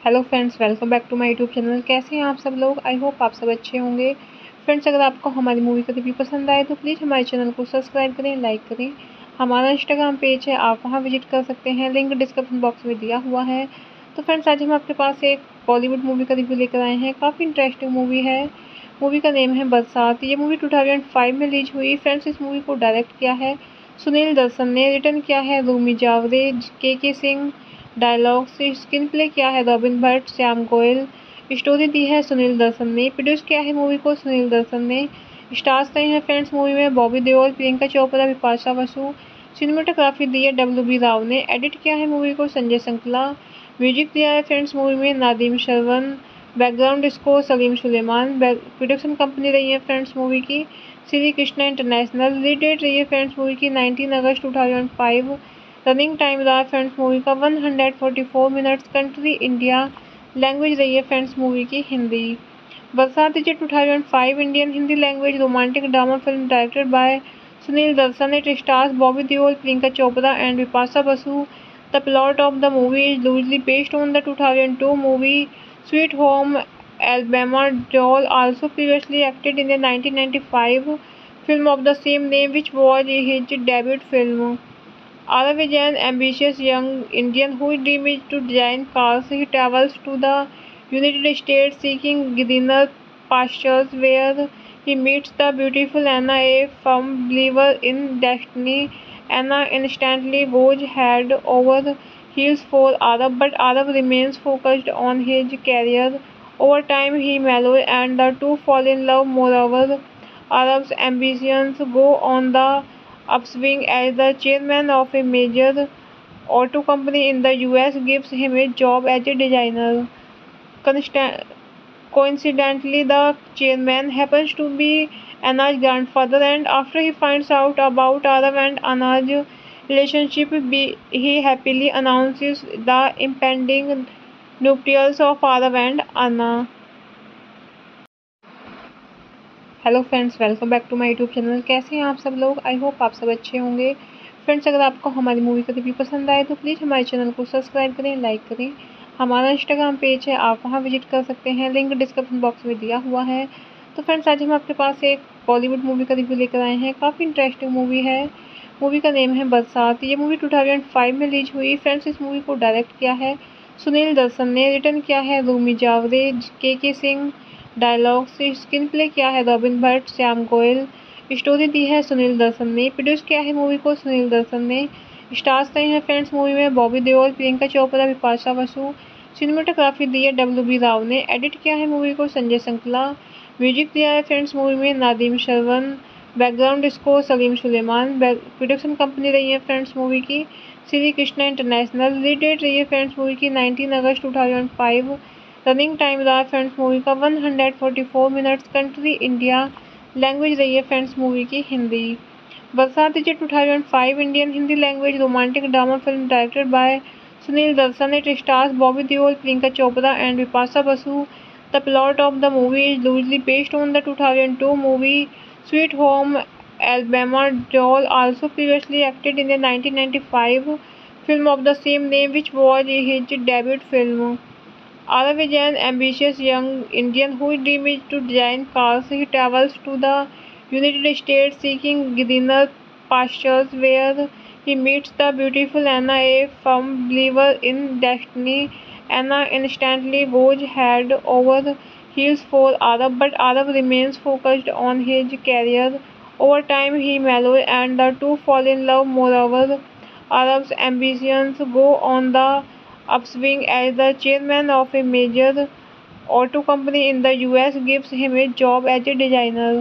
Hello friends, welcome back to my YouTube channel. कैसे हैं आप सब लोग? आई होप आप सब अच्छे होंगे। फ्रेंड्स, अगर आपको हमारी मूवी का रिव्यू पसंद आए तो प्लीज़ हमारे चैनल को सब्सक्राइब करें, लाइक करें। हमारा इंस्टाग्राम पेज है, आप वहां विजिट कर सकते हैं, लिंक डिस्क्रिप्शन बॉक्स में दिया हुआ है। तो फ्रेंड्स, आज हम आपके पास एक बॉलीवुड मूवी का रिव्यू लेकर आए हैं। काफ़ी इंटरेस्टिंग मूवी है। मूवी का नेम है बरसात। ये मूवी 2005 में रिलीज हुई। फ्रेंड्स, इस मूवी को डायरेक्ट किया है सुनील दर्शन ने, रिटर्न किया है रूमी जावरे, के सिंह, डायलॉग से स्क्रीन प्ले किया है रॉबिन भट्ट, श्याम गोयल, स्टोरी दी है सुनील दर्शन ने, प्रोड्यूस किया है मूवी को सुनील दर्शन ने। स्टार्स रहे हैं फ्रेंड्स मूवी में बॉबी देओल, प्रियंका चोपड़ा, बिपाशा बसु। सिनेमेटोग्राफी दी है WB राव ने। एडिट किया है मूवी को संजय संकला। म्यूजिक दिया है फ्रेंड्स मूवी में Nadeem Shravan. Background score Salim Sulaiman. Production company रही है फ्रेंड्स मूवी की Shri Krishna international. Release date रही है फ्रेंड्स मूवी की 19 अगस्त 2005। रनिंग टाइम रहा फ्रेंड्स मूवी का 144 मिनट्स। Country India. लैंग्वेज रही है फ्रेंड्स मूवी की Hindi. Barsaat is 2005 Indian Hindi language romantic drama film directed by Sunil Darshan. It stars Bobby Deol, Priyanka Chopra and Bipasha Basu. The plot of the movie is loosely based on the 2002 movie Sweet Home Alabama. Deol also previously acted in the 1995 film of the same name, which was his debut film. Arav is an ambitious young Indian whose dream is to design cars. He travels to the United States seeking greener pastures, where he meets the beautiful Anna, a firm believer in destiny. Anna instantly goes head over heels for Arav, but Arav remains focused on his career. Over time, he mellows and the two fall in love. Moreover, Arav's ambitions go on the upswing as the chairman of a major auto company in the US gives him a job as a designer. Coincidentally, the chairman happens to be Anna's grandfather, and after he finds out about Arav and Anna's relationship, he happily announces the impending nuptials of Arav and Anna. Hello friends, welcome back to my YouTube channel. कैसे हैं आप सब लोग? I hope आप सब अच्छे होंगे। Friends, अगर आपको हमारी मूवी का रिव्यू पसंद आए तो प्लीज़ हमारे चैनल को सब्सक्राइब करें, लाइक करें। हमारा इंस्टाग्राम पेज है, आप वहां विजिट कर सकते हैं, लिंक डिस्क्रिप्शन बॉक्स में दिया हुआ है। तो फ्रेंड्स, आज हम आपके पास एक बॉलीवुड मूवी का रिव्यू लेकर आए हैं। काफ़ी इंटरेस्टिंग मूवी है। मूवी का नेम है बरसात। ये मूवी 2005 में रिलीज हुई। फ्रेंड्स, इस मूवी को डायरेक्ट किया है सुनील दर्शन ने, रिटर्न किया है रूमी जावरे, के सिंह, डायलॉग्स स्क्रीन प्ले किया है रॉबिन भट्ट, श्याम गोयल, स्टोरी दी है सुनील दर्शन ने, प्रोड्यूस किया है मूवी को सुनील दर्शन ने। स्टार्स रहे हैं फ्रेंड्स मूवी में बॉबी देओल, प्रियंका चोपड़ा, बिपाशा बसु। सिनेमेटोग्राफी दी है डब्ल्यू.बी. राव ने, एडिट किया है मूवी को संजय संकला। म्यूजिक दिया है फ्रेंड्स मूवी में Nadeem Shravan, background score Salim Sulaiman. Production company रही है फ्रेंड्स मूवी की Shri Krishna international. Release date रही है फ्रेंड्स मूवी की 19 अगस्त 2005। रनिंग टाइम रहा फ्रेंड्स मूवी का 144 मिनट्स। कंट्री इंडिया, लैंग्वेज रही है फ्रेंड्स मूवी की Hindi. Barsaat is 2005 Indian Hindi language romantic drama film directed by Sunil Darshan. It stars Bobby Deol, Priyanka Chopra and Bipasha Basu. The plot of the movie is loosely based on the 2002 movie Sweet Home Alabama. Deol also previously acted in the 1995 film of the same name, which was his debut film. Arav is an ambitious young Indian whose dream is to design cars. He travels to the United States seeking greener pastures, where he meets the beautiful Anna, a firm believer in destiny. Anna instantly goes head over heels for Arav, but Arav remains focused on his career. Over time, he mellows and the two fall in love. Moreover, Arav's ambitions go on the upswing as the chairman of a major auto company in the US gives him a job as a designer.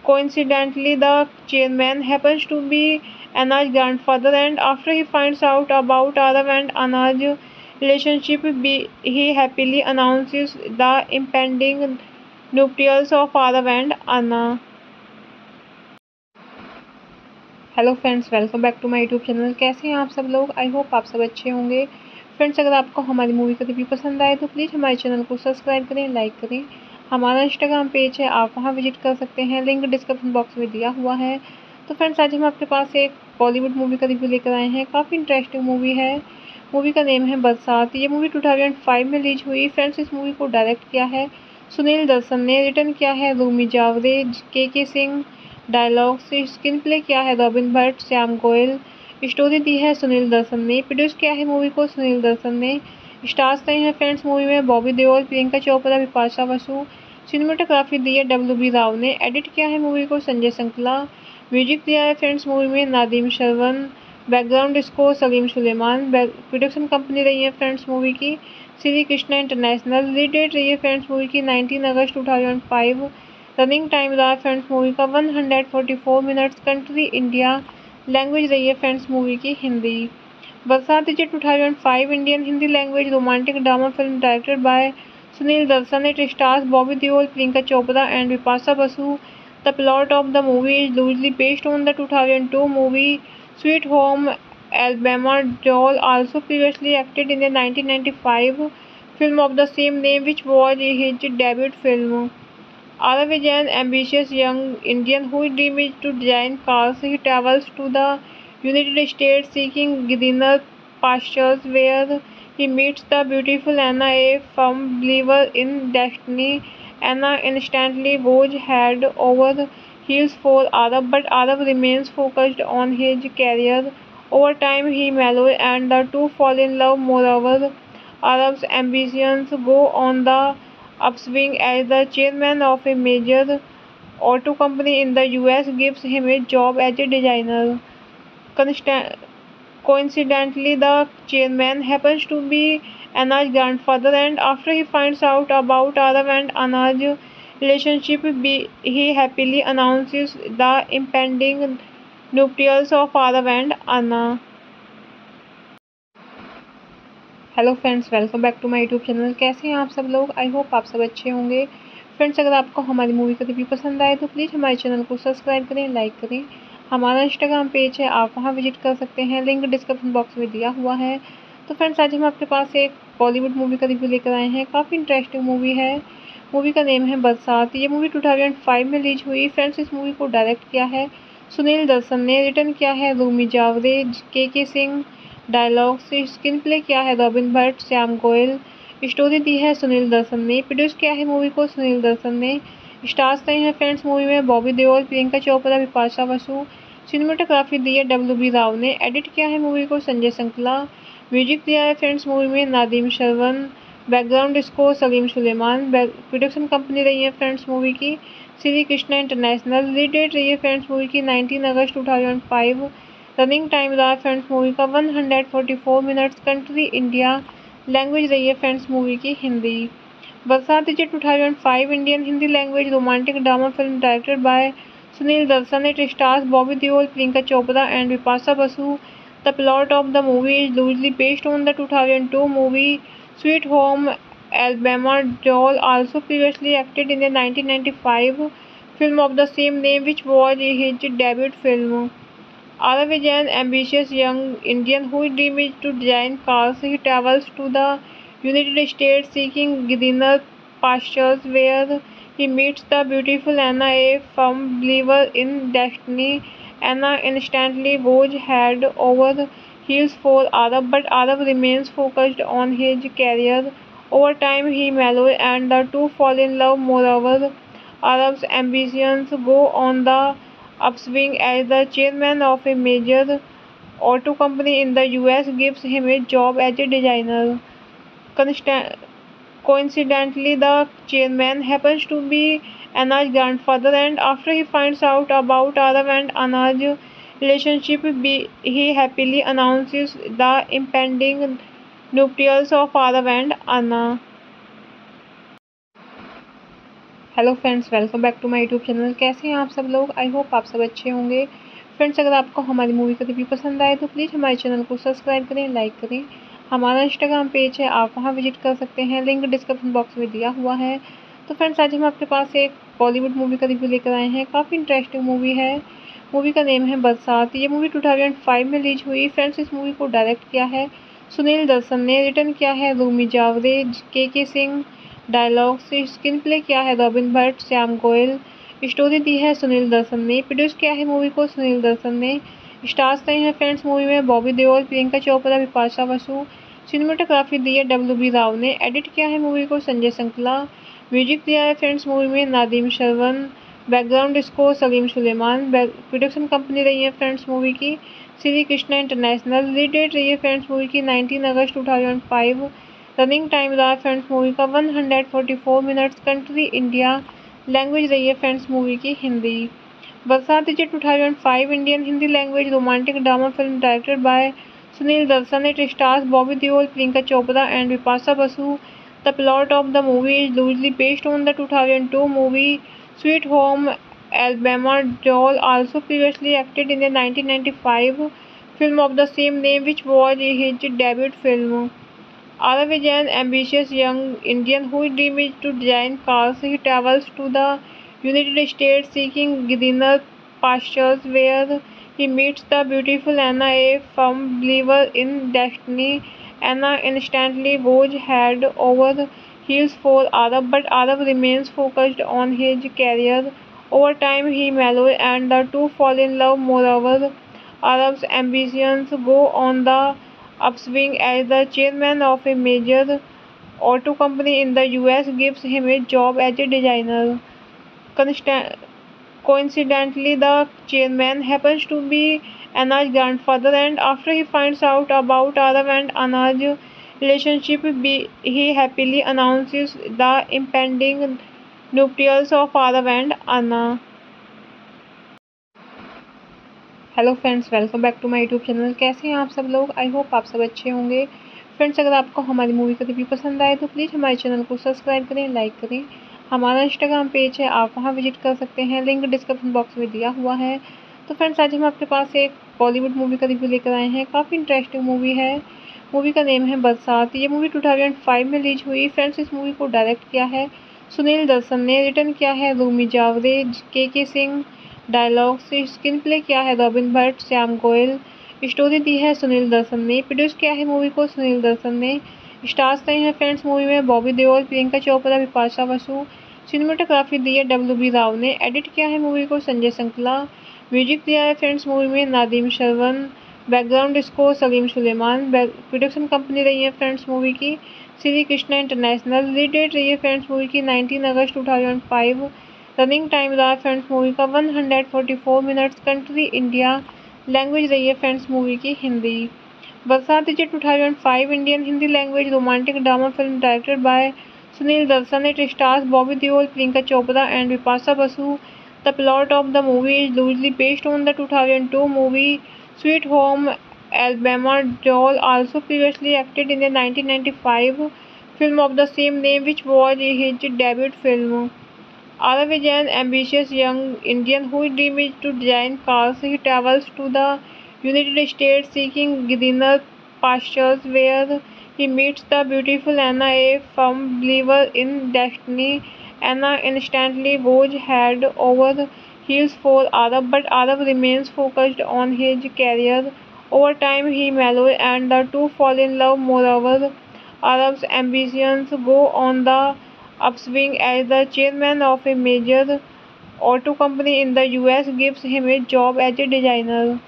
Coincidentally, the chairman happens to be Anna's grandfather, and after he finds out about Arav and Anna's relationship, he happily announces the impending nuptials of Arav and Anna. Hello friends, welcome back to my YouTube channel. कैसे हैं आप सब लोग? I hope आप सब अच्छे होंगे। Friends, अगर आपको हमारी मूवी का रिव्यू पसंद आए तो प्लीज़ हमारे चैनल को सब्सक्राइब करें, लाइक करें। हमारा इंस्टाग्राम पेज है, आप वहां विजिट कर सकते हैं, लिंक डिस्क्रिप्शन बॉक्स में दिया हुआ है। तो फ्रेंड्स, आज हम आपके पास एक बॉलीवुड मूवी का रिव्यू लेकर आए हैं। काफ़ी इंटरेस्टिंग मूवी है। मूवी का नेम है बरसात। ये मूवी 2005 में रिलीज हुई। फ्रेंड्स, इस मूवी को डायरेक्ट किया है सुनील दर्शन ने, रिटर्न किया है रूमी जावरे, के सिंह। डायलॉग्स स्क्रीन प्ले किया है रॉबिन भट्ट, श्याम गोयल, स्टोरी दी है सुनील दर्शन ने, प्रोड्यूस किया है मूवी को सुनील दर्शन ने। स्टार्स रहे हैं फ्रेंड्स मूवी में बॉबी देओल, प्रियंका चोपड़ा, बिपाशा बसु। सिनेमेटोग्राफी दी है डब्ल्यू.बी. राव ने, एडिट किया है मूवी को संजय संकला। म्यूजिक दिया है फ्रेंड्स मूवी में Nadeem Shravan, background score Salim Sulaiman. Production company रही है फ्रेंड्स मूवी की Shri Krishna international. Release date रही है फ्रेंड्स मूवी की 19 अगस्त 2005। रनिंग टाइम रहा फ्रेंड्स मूवी का 144 मिनट्स। कंट्री इंडिया, लैंग्वेज रही है फ्रेंड्स मूवी की Hindi. Barsaat is 2005 Indian Hindi language romantic drama film directed by Sunil Darshan. It stars Bobby Deol, Priyanka Chopra and Bipasha Basu. The plot of the movie is loosely based on the 2002 movie Sweet Home Alabama. Deol also previously acted in the 1995 film of the same name, which was his debut film. Arav is an ambitious young Indian whose dream is to design cars. He travels to the United States seeking greener pastures, where he meets the beautiful Anna, a firm believer in destiny. Anna instantly goes head over heels for Arav, but Arav remains focused on his career. Over time, he mellows and the two fall in love. Moreover, Arav's ambitions go on the upswing as the chairman of a major auto company in the US gives him a job as a designer. Coincidentally, the chairman happens to be Anna's grandfather, and after he finds out about Arav and Anna's relationship, he happily announces the impending nuptials of Arav and Anna. Hello friends, welcome back to my YouTube channel. कैसे हैं आप सब लोग? I hope आप सब अच्छे होंगे। Friends, अगर आपको हमारी मूवी का रिव्यू पसंद आए तो प्लीज़ हमारे चैनल को सब्सक्राइब करें, लाइक करें। हमारा इंस्टाग्राम पेज है, आप वहां विजिट कर सकते हैं, लिंक डिस्क्रिप्शन बॉक्स में दिया हुआ है। तो फ्रेंड्स, आज हम आपके पास एक बॉलीवुड मूवी का रिव्यू लेकर आए हैं। काफ़ी इंटरेस्टिंग मूवी है। मूवी का नेम है बरसात। ये मूवी 2005 में रिलीज हुई। फ्रेंड्स, इस मूवी को डायरेक्ट किया है सुनील दर्शन ने, रिटर्न किया है रूमी जावरे, के सिंह। डायलॉग्स स्क्रीन प्ले किया है रॉबिन भट्ट, श्याम गोयल, स्टोरी दी है सुनील दर्शन ने, प्रोड्यूस किया है मूवी को सुनील दर्शन ने। स्टार्स रहे हैं फ्रेंड्स मूवी में बॉबी देओल, प्रियंका चोपड़ा, बिपाशा बसु। सिनेमेटोग्राफी दी है डब्ल्यू.बी. राव ने, एडिट किया है मूवी को संजय संकला। म्यूजिक दिया है फ्रेंड्स मूवी में Nadeem Shravan, background score Salim Sulaiman. Production company रही है फ्रेंड्स मूवी की Shri Krishna international. Release date रही है फ्रेंड्स मूवी की 19 अगस्त 2005। रनिंग टाइम रहा फ्रेंड्स मूवी का 144 मिनट्स। Country India. लैंग्वेज रही है फ्रेंड्स मूवी की Hindi. Barsaat is 2005 Indian Hindi language romantic drama film directed by Sunil Darshan. It stars Bobby Deol, Priyanka Chopra and Bipasha Basu. The plot of the movie is loosely based on the 2002 movie Sweet Home Alabama. Doll also previously acted in the 1995 film of the same name, which was his debut film. Arav is an ambitious young Indian whose dream is to design cars. He travels to the United States seeking greener pastures, where he meets the beautiful Anna, a firm believer in destiny. Anna instantly goes head over heels for Arav, but Arav remains focused on his career. Over time, he mellows and the two fall in love. Moreover, Arav's ambitions go on the upswing as the chairman of a major auto company in the US gives him a job as a designer. Coincidentally, the chairman happens to be Anna's grandfather, and after he finds out about Arav and Anna's relationship, he happily announces the impending nuptials of Arav and Anna. Hello friends, welcome back to my YouTube channel. कैसे हैं आप सब लोग? I hope आप सब अच्छे होंगे। Friends, अगर आपको हमारी मूवी का रिव्यू पसंद आए तो प्लीज़ हमारे चैनल को सब्सक्राइब करें, लाइक करें। हमारा इंस्टाग्राम पेज है, आप वहां विजिट कर सकते हैं, लिंक डिस्क्रिप्शन बॉक्स में दिया हुआ है। तो फ्रेंड्स, आज हम आपके पास एक बॉलीवुड मूवी का रिव्यू लेकर आए हैं। काफ़ी इंटरेस्टिंग मूवी है। मूवी का नेम है बरसात। ये मूवी 2005 में रिलीज हुई। फ्रेंड्स, इस मूवी को डायरेक्ट किया है सुनील दर्शन ने, रिटर्न किया है रूमी जावरे, के सिंह। डायलॉग से स्क्रीन प्ले किया है रॉबिन भट्ट, श्याम गोयल। स्टोरी दी है सुनील दर्शन ने। प्रोड्यूस किया है मूवी को सुनील दर्शन ने। स्टार्स रहे हैं फ्रेंड्स मूवी में बॉबी देओल, प्रियंका चोपड़ा, बिपाशा बसु। सिनेमेटोग्राफी दी है WB राव ने। एडिट किया है मूवी को संजय संकला। म्यूजिक दिया है फ्रेंड्स मूवी में Nadeem Shravan. Background score Salim Sulaiman. Production company रही है फ्रेंड्स मूवी की Shri Krishna international. Release date रही है फ्रेंड्स मूवी की 19 अगस्त 2005। रनिंग टाइम रहा फ्रेंड्स मूवी का 144 मिनट्स। Country India. लैंग्वेज रही है फ्रेंड्स मूवी की Hindi. Barsaat is 2005 Indian Hindi language romantic drama film directed by Sunil Darshan. It stars Bobby Deol, Priyanka Chopra and Bipasha Basu. The plot of the movie is loosely based on the 2002 movie Sweet Home Alabama. Doll also previously acted in the 1995 film of the same name, which was his debut film. Arav is an ambitious young Indian whose dream is to design cars. He travels to the United States seeking greener pastures, where he meets the beautiful Anna, a firm believer in destiny. Anna instantly goes head over heels for Arav, but Arav remains focused on his career. Over time, he mellows and the two fall in love. Moreover, Arav's ambitions go on the upswing as the chairman of a major auto company in the US gives him a job as a designer. Coincidentally, the chairman happens to be Anna's grandfather, and after he finds out about Arav and Anna's relationship, he happily announces the impending nuptials of Arav and Anna. Hello friends, welcome back to my YouTube channel. कैसे हैं आप सब लोग? I hope आप सब अच्छे होंगे। Friends, अगर आपको हमारी मूवी का रिव्यू पसंद आए तो प्लीज़ हमारे चैनल को सब्सक्राइब करें, लाइक करें। हमारा इंस्टाग्राम पेज है, आप वहां विजिट कर सकते हैं, लिंक डिस्क्रिप्शन बॉक्स में दिया हुआ है। तो फ्रेंड्स, आज हम आपके पास एक बॉलीवुड मूवी का रिव्यू लेकर आए हैं। काफ़ी इंटरेस्टिंग मूवी है। मूवी का नेम है बरसात। ये मूवी 2005 में रिलीज हुई। फ्रेंड्स, इस मूवी को डायरेक्ट किया है सुनील दर्शन ने, रिटर्न किया है रूमी जावरे, के सिंह। डायलॉग से स्क्रीन प्ले किया है रॉबिन भट्ट, श्याम गोयल। स्टोरी दी है सुनील दर्शन ने। प्रोड्यूस किया है मूवी को सुनील दर्शन ने। स्टार्स रहे हैं फ्रेंड्स मूवी में बॉबी देओल, प्रियंका चोपड़ा, बिपाशा बसु। सिनेमेटोग्राफी दी है WB राव ने। एडिट किया है मूवी को संजय संकला। म्यूजिक दिया है फ्रेंड्स मूवी में Nadeem Shravan. Background score Salim Sulaiman. Production company रही है फ्रेंड्स मूवी की Shri Krishna international. Release date रही है फ्रेंड्स मूवी की 19 अगस्त 2005। रनिंग टाइम रहा फ्रेंड्स मूवी का 144 मिनट्स। Country India. लैंग्वेज रही है फ्रेंड्स मूवी की हिंदी। बरसात is a 2005 Indian Hindi language romantic drama film directed by Sunil Darsan. It stars Bobby Deol, Priyanka Chopra and Vipasa Basu. The plot of the movie is loosely based on the 2002 movie Sweet Home Alabama. Deol also previously acted in the 1995 film of the same name, which was his debut film. Arav is an ambitious young Indian whose dream is to design cars. He travels to the United States seeking greener pastures, where he meets the beautiful Anna, a firm believer in destiny. Anna instantly goes head over heels for Arav, but Arav remains focused on his career. Over time, he mellows and the two fall in love. Moreover, Arav's ambitions go on the upswing as the chairman of a major auto company in the US gives him a job as a designer.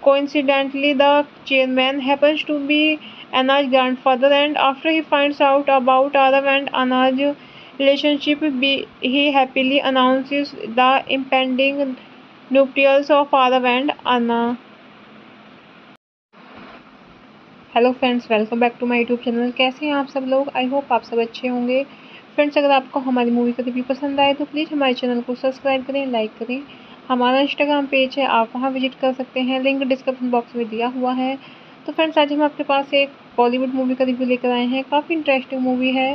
Coincidentally, the chairman happens to be Anna's grandfather, and after he finds out about Arav and Anna's relationship, he happily announces the impending nuptials of Arav and Anna. Hello friends, welcome back to my YouTube channel. कैसे हैं आप सब लोग? I hope आप सब अच्छे होंगे। Friends, अगर आपको हमारी मूवी का रिव्यू पसंद आए तो प्लीज़ हमारे चैनल को सब्सक्राइब करें, लाइक करें। हमारा इंस्टाग्राम पेज है, आप वहां विजिट कर सकते हैं, लिंक डिस्क्रिप्शन बॉक्स में दिया हुआ है। तो फ्रेंड्स, आज हम आपके पास एक बॉलीवुड मूवी का रिव्यू लेकर आए हैं। काफ़ी इंटरेस्टिंग मूवी है।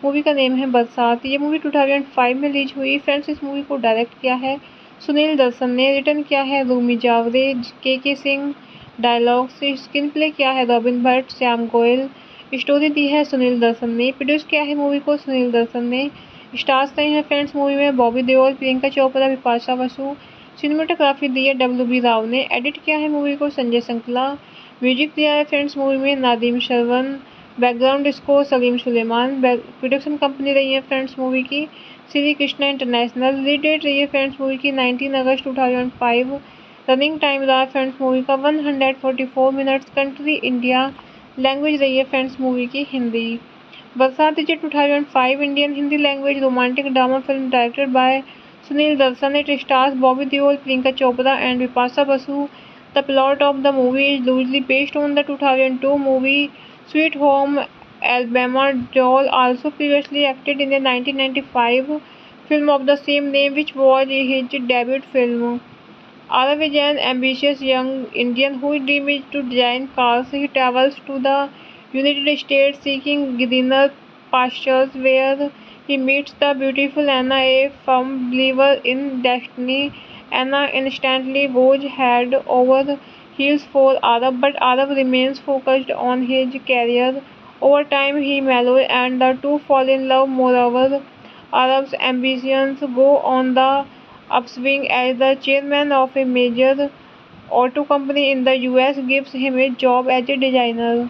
मूवी का नेम है बरसात। ये मूवी 2005 में रिलीज हुई। फ्रेंड्स, इस मूवी को डायरेक्ट किया है सुनील दर्शन ने, रिटर्न किया है रूमी जावरे, के सिंह, डायलॉग से स्क्रीन प्ले किया है रॉबिन भट्ट, श्याम गोयल, स्टोरी दी है सुनील दर्शन ने, प्रोड्यूस किया है मूवी को सुनील दर्शन ने। स्टार्स रहे हैं फ्रेंड्स मूवी में बॉबी देओल, प्रियंका चोपड़ा, विपाशा बसु। सिनेमेटोग्राफी दी है WB राव ने। एडिट किया है मूवी को संजय संकला। म्यूजिक दिया है फ्रेंड्स मूवी में Nadeem Shravan. Background score Salim Sulaiman. Production company रही है फ्रेंड्स मूवी की Shri Krishna international. Release date रही है फ्रेंड्स मूवी की 19 अगस्त 2005। रनिंग टाइम रहा फ्रेंड्स मूवी का 144 मिनट्स। Country India. लैंग्वेज रही है फ्रेंड्स मूवी की Hindi. Barsaat is a 2005 Indian Hindi language romantic drama film directed by Sunil Darshan. It stars Bobby Deol, Priyanka Chopra and Vipasa Basu. The plot of the movie is loosely based on the 2002 movie Sweet Home Alabama. Deol also previously acted in the 1995 film of the same name, which was his debut film. Arav is an ambitious young Indian whose dream is to design cars. He travels to the United States seeking greener pastures, where he meets the beautiful Anna, a firm believer in destiny. Anna instantly goes head over heels for Arav, but Arav remains focused on his career. Over time, he mellows and the two fall in love. Moreover, Arav's ambitions go on the upswing as the chairman of a major auto company in the US gives him a job as a designer.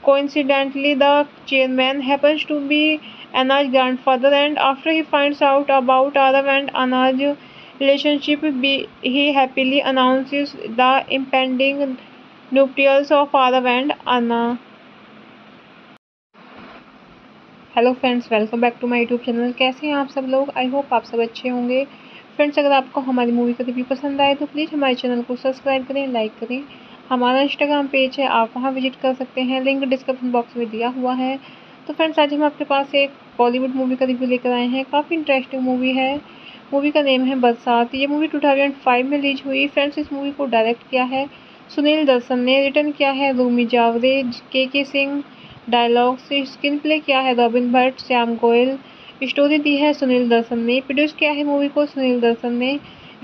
Coincidentally, the chairman happens to be Anna's grandfather, and after he finds out about Arav and Anna's relationship, he happily announces the impending nuptials of Arav and Anna. Hello friends, welcome back to my YouTube channel. कैसे हैं आप सब लोग? I hope आप सब अच्छे होंगे। Friends, अगर आपको हमारी मूवी का रिव्यू पसंद आए तो प्लीज़ हमारे चैनल को सब्सक्राइब करें, लाइक करें। हमारा इंस्टाग्राम पेज है, आप वहां विजिट कर सकते हैं, लिंक डिस्क्रिप्शन बॉक्स में दिया हुआ है। तो फ्रेंड्स, आज हम आपके पास एक बॉलीवुड मूवी का रिव्यू लेकर आए हैं। काफ़ी इंटरेस्टिंग मूवी है। मूवी का नेम है बरसात। ये मूवी 2005 में रिलीज हुई। फ्रेंड्स, इस मूवी को डायरेक्ट किया है सुनील दर्शन ने, रिटर्न किया है रूमी जावरे, के सिंह, डायलॉग से स्क्रीन प्ले किया है रॉबिन भट्ट, श्याम गोयल, स्टोरी दी है सुनील दर्शन ने, प्रोड्यूस किया है मूवी को सुनील दर्शन ने।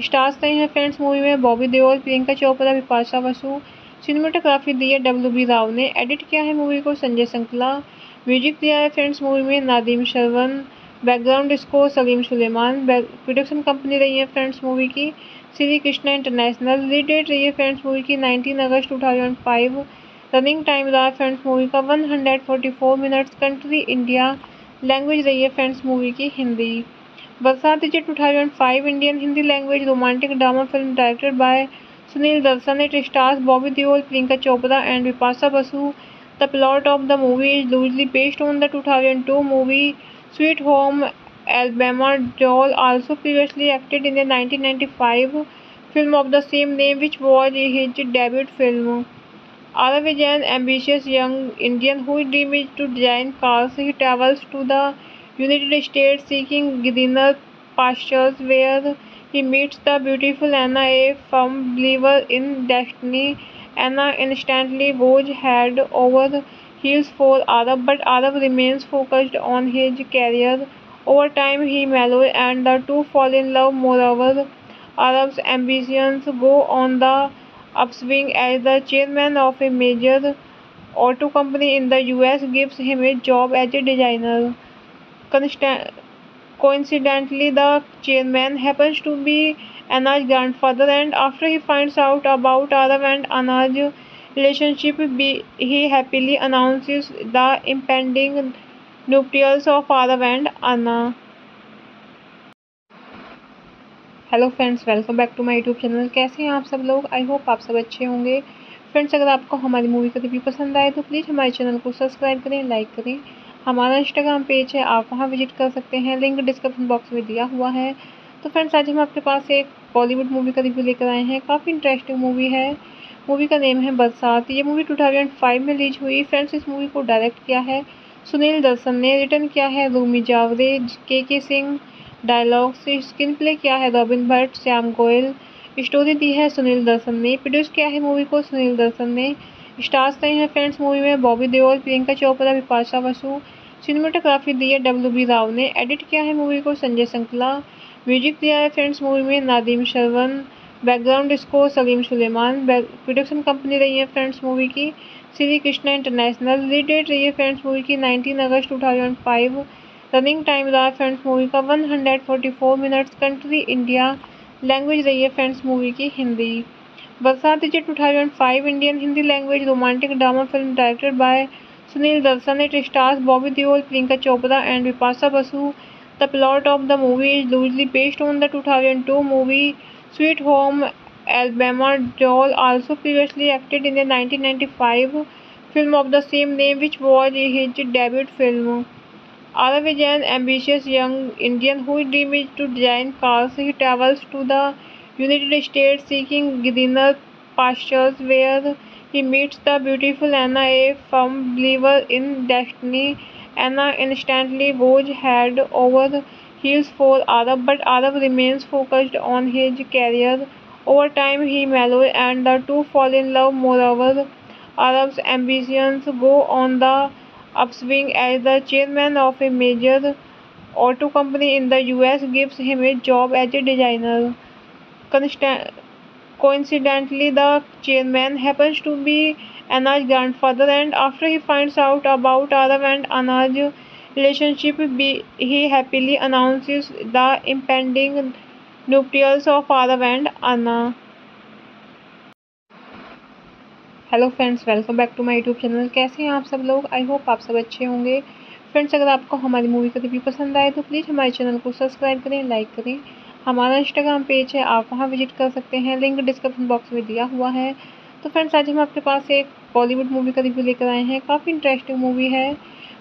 स्टार्स रहे हैं फ्रेंड्स मूवी में बॉबी देओल, प्रियंका चोपड़ा, विपाशा बसु। सिनेमेटोग्राफी दी है WB राव ने। एडिट किया है मूवी को संजय संकला। म्यूजिक दिया है फ्रेंड्स मूवी में Nadeem Shravan. Background score Salim Sulaiman. Production company रही है फ्रेंड्स मूवी की Shri Krishna international. Release date रही है फ्रेंड्स मूवी की 19 अगस्त 2005। रनिंग टाइम रहा फ्रेंड्स मूवी का 144 मिनट्स। Country India. लैंग्वेज रही है फ्रेंड्स मूवी की Hindi. Barsaat is a 2005 Indian Hindi language romantic drama film directed by Sunil Darshan. It stars Bobby Deol, Priyanka Chopra and Vipasa Basu. The plot of the movie is loosely based on the 2002 movie Sweet Home Alabama. Deol also previously acted in the 1995 film of the same name, which was his debut film. Arav is an ambitious young Indian whose dream is to design cars. He travels to the United States seeking greener pastures, where he meets the beautiful Anna, a firm believer in destiny. Anna instantly goes head over heels for Arav, but Arav remains focused on his career. Over time, he mellows and the two fall in love. Moreover, Arav's ambitions go on the upswing as the chairman of a major auto company in the US gives him a job as a designer. Coincidentally, the chairman happens to be Anna's grandfather, and after he finds out about Arav and Anna's relationship, he happily announces the impending nuptials of Arav and Anna. Hello friends, welcome back to my YouTube channel. कैसे हैं आप सब लोग? I hope आप सब अच्छे होंगे। Friends, अगर आपको हमारी मूवी का रिव्यू पसंद आए तो प्लीज़ हमारे चैनल को सब्सक्राइब करें, लाइक करें। हमारा इंस्टाग्राम पेज है, आप वहां विजिट कर सकते हैं, लिंक डिस्क्रिप्शन बॉक्स में दिया हुआ है। तो फ्रेंड्स, आज हम आपके पास एक बॉलीवुड मूवी का रिव्यू लेकर आए हैं। काफ़ी इंटरेस्टिंग मूवी है। मूवी का नेम है बरसात। ये मूवी 2005 में रिलीज हुई। फ्रेंड्स, इस मूवी को डायरेक्ट किया है सुनील दर्शन ने, रिटर्न किया है रूमी जावरे, के सिंह, डायलॉग से स्क्रीन प्ले किया है रॉबिन भट्ट, श्याम गोयल, स्टोरी दी है सुनील दर्शन ने, प्रोड्यूस किया है मूवी को सुनील दर्शन ने। स्टार्स रहे हैं फ्रेंड्स मूवी में बॉबी देओल, प्रियंका चोपड़ा, बिपाशा बसु। सिनेमेटोग्राफी दी है WB राव ने। एडिट किया है मूवी को संजय संकला। म्यूजिक दिया है फ्रेंड्स मूवी में Nadeem Shravan. Background score Salim Sulaiman. Production company रही है फ्रेंड्स मूवी की Shri Krishna international. Release date रही है फ्रेंड्स मूवी की 19 अगस्त 2005। रनिंग टाइम रहा फ्रेंड्स मूवी का 144 मिनट्स। Country India. लैंग्वेज रही है फ्रेंड्स मूवी की Hindi. Barsaat is 2005 Indian Hindi language romantic drama film directed by Sunil Darshan. It stars Bobby Deol, Priyanka Chopra and Bipasha Basu. The plot of the movie is loosely based on the 2002 movie Sweet Home Alabama. Joel also previously acted in the 1995 film of the same name, which was his debut film. Arav is an ambitious young Indian whose dream is to design cars. He travels to the United States seeking greener pastures, where he meets the beautiful Anna, a firm believer in destiny. Anna instantly goes head over heels for Arav, but Arav remains focused on his career. Over time, he mellows and the two fall in love. Moreover, Arav's ambitions go on the upswing as the chairman of a major auto company in the US gives him a job as a designer. Coincidentally, the chairman happens to be Anna's grandfather, and after he finds out about Arav and Anna's relationship, he happily announces the impending nuptials of Arav and Anna. Hello friends, welcome back to my YouTube channel. कैसे हैं आप सब लोग? I hope आप सब अच्छे होंगे। Friends, अगर आपको हमारी मूवी का रिव्यू पसंद आए तो प्लीज़ हमारे चैनल को सब्सक्राइब करें, लाइक करें। हमारा इंस्टाग्राम पेज है, आप वहां विजिट कर सकते हैं, लिंक डिस्क्रिप्शन बॉक्स में दिया हुआ है। तो फ्रेंड्स, आज हम आपके पास एक बॉलीवुड मूवी का रिव्यू लेकर आए हैं। काफ़ी इंटरेस्टिंग मूवी है।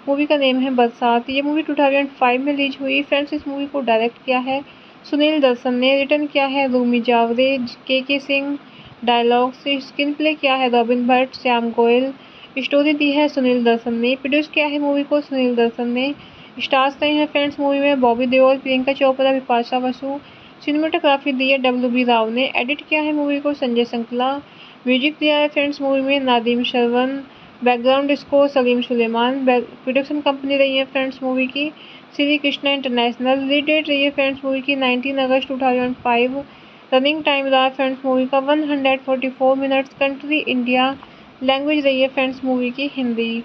मूवी का नेम है बरसात। ये मूवी 2005 में रिलीज हुई। फ्रेंड्स, इस मूवी को डायरेक्ट किया है सुनील दर्शन ने, रिटर्न किया है रूमी जावरे, के सिंह, डायलॉग से स्क्रीन प्ले किया है रॉबिन भट्ट, श्याम गोयल, स्टोरी दी है सुनील दर्शन ने, प्रोड्यूस किया है मूवी को सुनील दर्शन ने। स्टार्स रहे हैं फ्रेंड्स मूवी में बॉबी देओल, प्रियंका चोपड़ा, बिपाशा बसु। सिनेमेटोग्राफी दी है WB राव ने। एडिट किया है मूवी को संजय संकला। म्यूजिक दिया है फ्रेंड्स मूवी में Nadeem Shravan. Background score Salim Sulaiman. Production company रही है फ्रेंड्स मूवी की Shri Krishna international. Release date रही है फ्रेंड्स मूवी की 19 अगस्त 2005। रनिंग टाइम रहा फ्रेंड्स मूवी का 144 मिनट्स। Country India. लैंग्वेज रही है फ्रेंड्स मूवी की Hindi.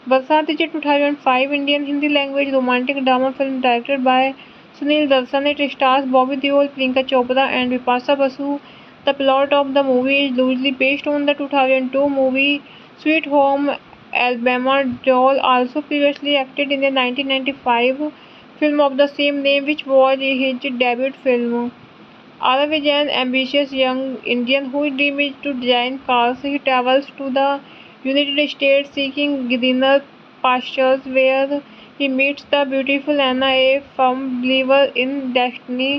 Barsaat is 2005 Indian Hindi language romantic drama film directed by Sunil Darshan. It stars Bobby Deol, Priyanka Chopra and Bipasha Basu. The plot of the movie is loosely based on the 2002 movie Sweet Home Alabama. Joel also previously acted in the 1995 film of the same name, which was his debut film. Arav is an ambitious young Indian whose dream is to design cars. He travels to the United States seeking greener pastures, where he meets the beautiful Anna, a firm believer in destiny.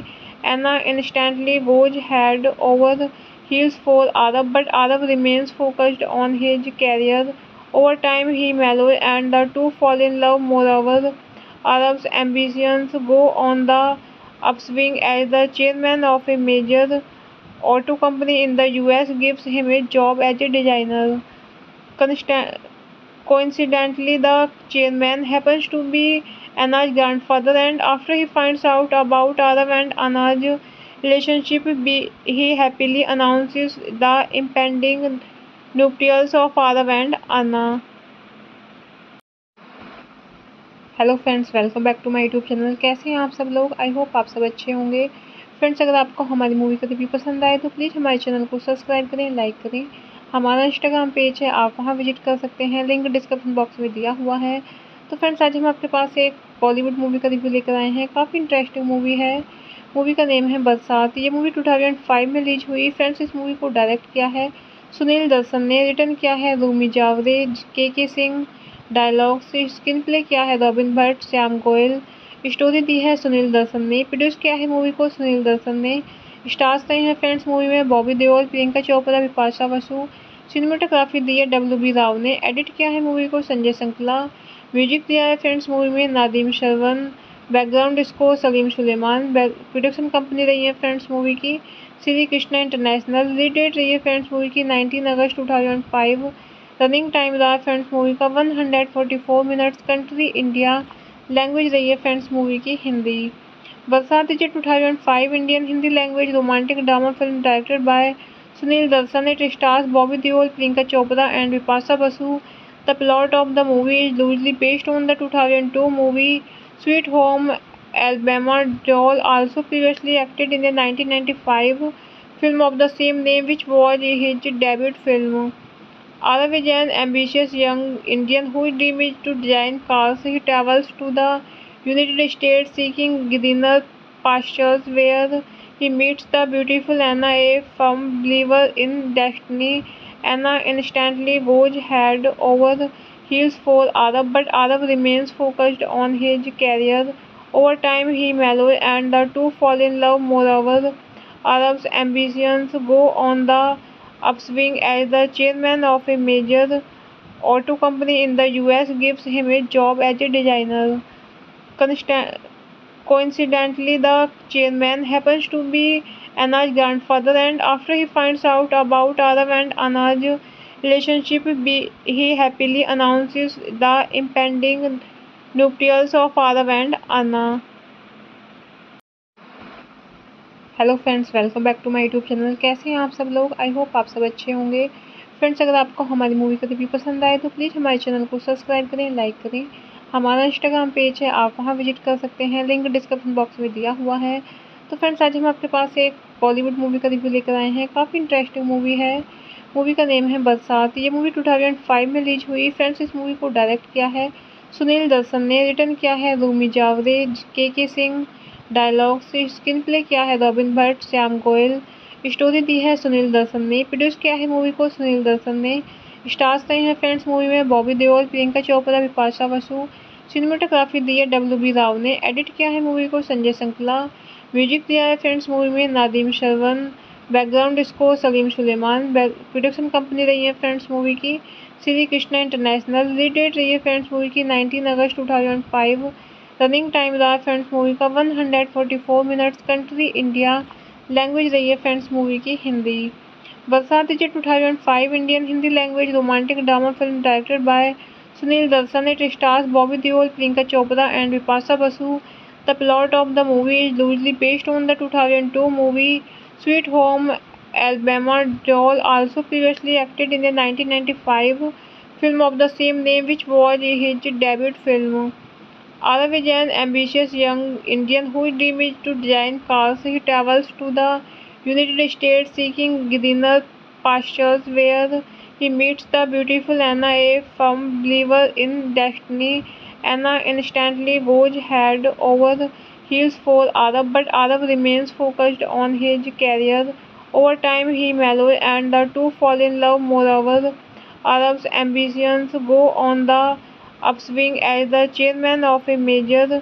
Anna instantly goes head over heels for Arab, but Arab remains focused on his career. Over time, he mellows and the two fall in love. Moreover, Arab's ambitions go on the upswing as the chairman of a major auto company in the US gives him a job as a designer. Consta- Coincidentally, the chairman happens to be Anna's grandfather, and after he finds out about Arav and Anna's relationship, he happily announces the impending nuptials of Arav and Anna. Hello friends, welcome back to my YouTube channel. कैसे हैं आप सब लोग? I hope आप सब अच्छे होंगे। Friends, अगर आपको हमारी मूवी का रिव्यू पसंद आए तो प्लीज़ हमारे चैनल को सब्सक्राइब करें, लाइक करें। हमारा इंस्टाग्राम पेज है, आप वहां विजिट कर सकते हैं, लिंक डिस्क्रिप्शन बॉक्स में दिया हुआ है। तो फ्रेंड्स, आज हम आपके पास एक बॉलीवुड मूवी का रिव्यू लेकर आए हैं। काफ़ी इंटरेस्टिंग मूवी है। मूवी का नेम है बरसात। ये मूवी 2005 में रिलीज हुई। फ्रेंड्स, इस मूवी को डायरेक्ट किया है सुनील दर्शन ने, रिटर्न किया है रूमी जावरे, के सिंह, डायलॉग से स्क्रीन प्ले किया है रॉबिन भट्ट, श्याम गोयल, स्टोरी दी है सुनील दर्शन ने, प्रोड्यूस किया है मूवी को सुनील दर्शन ने। स्टार्स रहे हैं फ्रेंड्स मूवी में बॉबी देओल, प्रियंका चोपड़ा, बिपाशा बसु। सिनेमेटोग्राफी दी है WB राव ने। एडिट किया है मूवी को संजय संकला। म्यूजिक दिया है फ्रेंड्स मूवी में Nadeem Shravan. Background score Salim Sulaiman. Production company रही है फ्रेंड्स मूवी की Shri Krishna international. Release date रही है फ्रेंड्स मूवी की 19 अगस्त 2005। रनिंग टाइम रहा फ्रेंड्स मूवी का 144 मिनट्स। Country India. लैंग्वेज रही है फ्रेंड्स मूवी की Hindi. Barsaat is 2005 Indian Hindi language romantic drama film directed by Sunil Darshan. It stars Bobby Deol, Priyanka Chopra and Bipasha Basu. The plot of the movie is loosely based on the 2002 movie Sweet Home Alabama. Joel also previously acted in the 1995 film of the same name, which was his debut film. Arav is an ambitious young Indian whose dream is to design cars. He travels to the United States seeking greener pastures, where he meets the beautiful Anna, a firm believer in destiny. Anna instantly goes head over heels for Arav, but Arav remains focused on his career. Over time, he mellows and the two fall in love. Moreover, Arav's ambitions go on the upswing as the chairman of a major auto company in the US gives him a job as a designer. Coincidentally, the chairman happens to be Anna's grandfather, and after he finds out about Arav and Anna's relationship, he happily announces the impending nuptials of Arav and Anna. Hello friends, welcome back to my YouTube channel. कैसे हैं आप सब लोग? I hope आप सब अच्छे होंगे। Friends, अगर आपको हमारी मूवी का रिव्यू पसंद आए तो प्लीज़ हमारे चैनल को सब्सक्राइब करें, लाइक करें। हमारा इंस्टाग्राम पेज है, आप वहां विजिट कर सकते हैं, लिंक डिस्क्रिप्शन बॉक्स में दिया हुआ है। तो फ्रेंड्स, आज हम आपके पास एक बॉलीवुड मूवी का रिव्यू लेकर आए हैं। काफ़ी इंटरेस्टिंग मूवी है। मूवी का नेम है बरसात। ये मूवी 2005 में रिलीज हुई। फ्रेंड्स, इस मूवी को डायरेक्ट किया है सुनील दर्शन ने, रिटर्न किया है रूमी जावरे, के सिंह, डायलॉग से स्क्रीन प्ले किया है रॉबिन भट्ट, श्याम गोयल, स्टोरी दी है सुनील दर्शन ने, प्रोड्यूस किया है मूवी को सुनील दर्शन ने। स्टार्स रहे हैं फ्रेंड्स मूवी में बॉबी देओल, प्रियंका चोपड़ा, बिपाशा बसु। सिनेमेटोग्राफी दी है WB राव ने। एडिट किया है मूवी को संजय संकला। म्यूजिक दिया है फ्रेंड्स मूवी में Nadeem Shravan. Background score Salim Sulaiman. Production company रही है फ्रेंड्स मूवी की Shri Krishna international. Release date रही है फ्रेंड्स मूवी की 19 अगस्त 2005। रनिंग टाइम रहा फ्रेंड्स मूवी का 144 मिनट्स। Country India. लैंग्वेज रही है फ्रेंड्स मूवी की Hindi. Barsaat is 2005 Indian Hindi language romantic drama film directed by Sunil Darshan. It stars Bobby Deol, Priyanka Chopra and Bipasha Basu. The plot of the movie is loosely based on the 2002 movie Sweet Home Alabama. Joel also previously acted in the 1995 film of the same name, which was his debut film. Arav is an ambitious young Indian whose dream is to design cars. He travels to the United States seeking greener pastures, where he meets the beautiful Anna, a firm believer in destiny. Anna instantly goes head over heels for Arav, but Arav remains focused on his career. Over time, he mellows and the two fall in love. Moreover, Arav's ambitions go on the upswing as the chairman of a major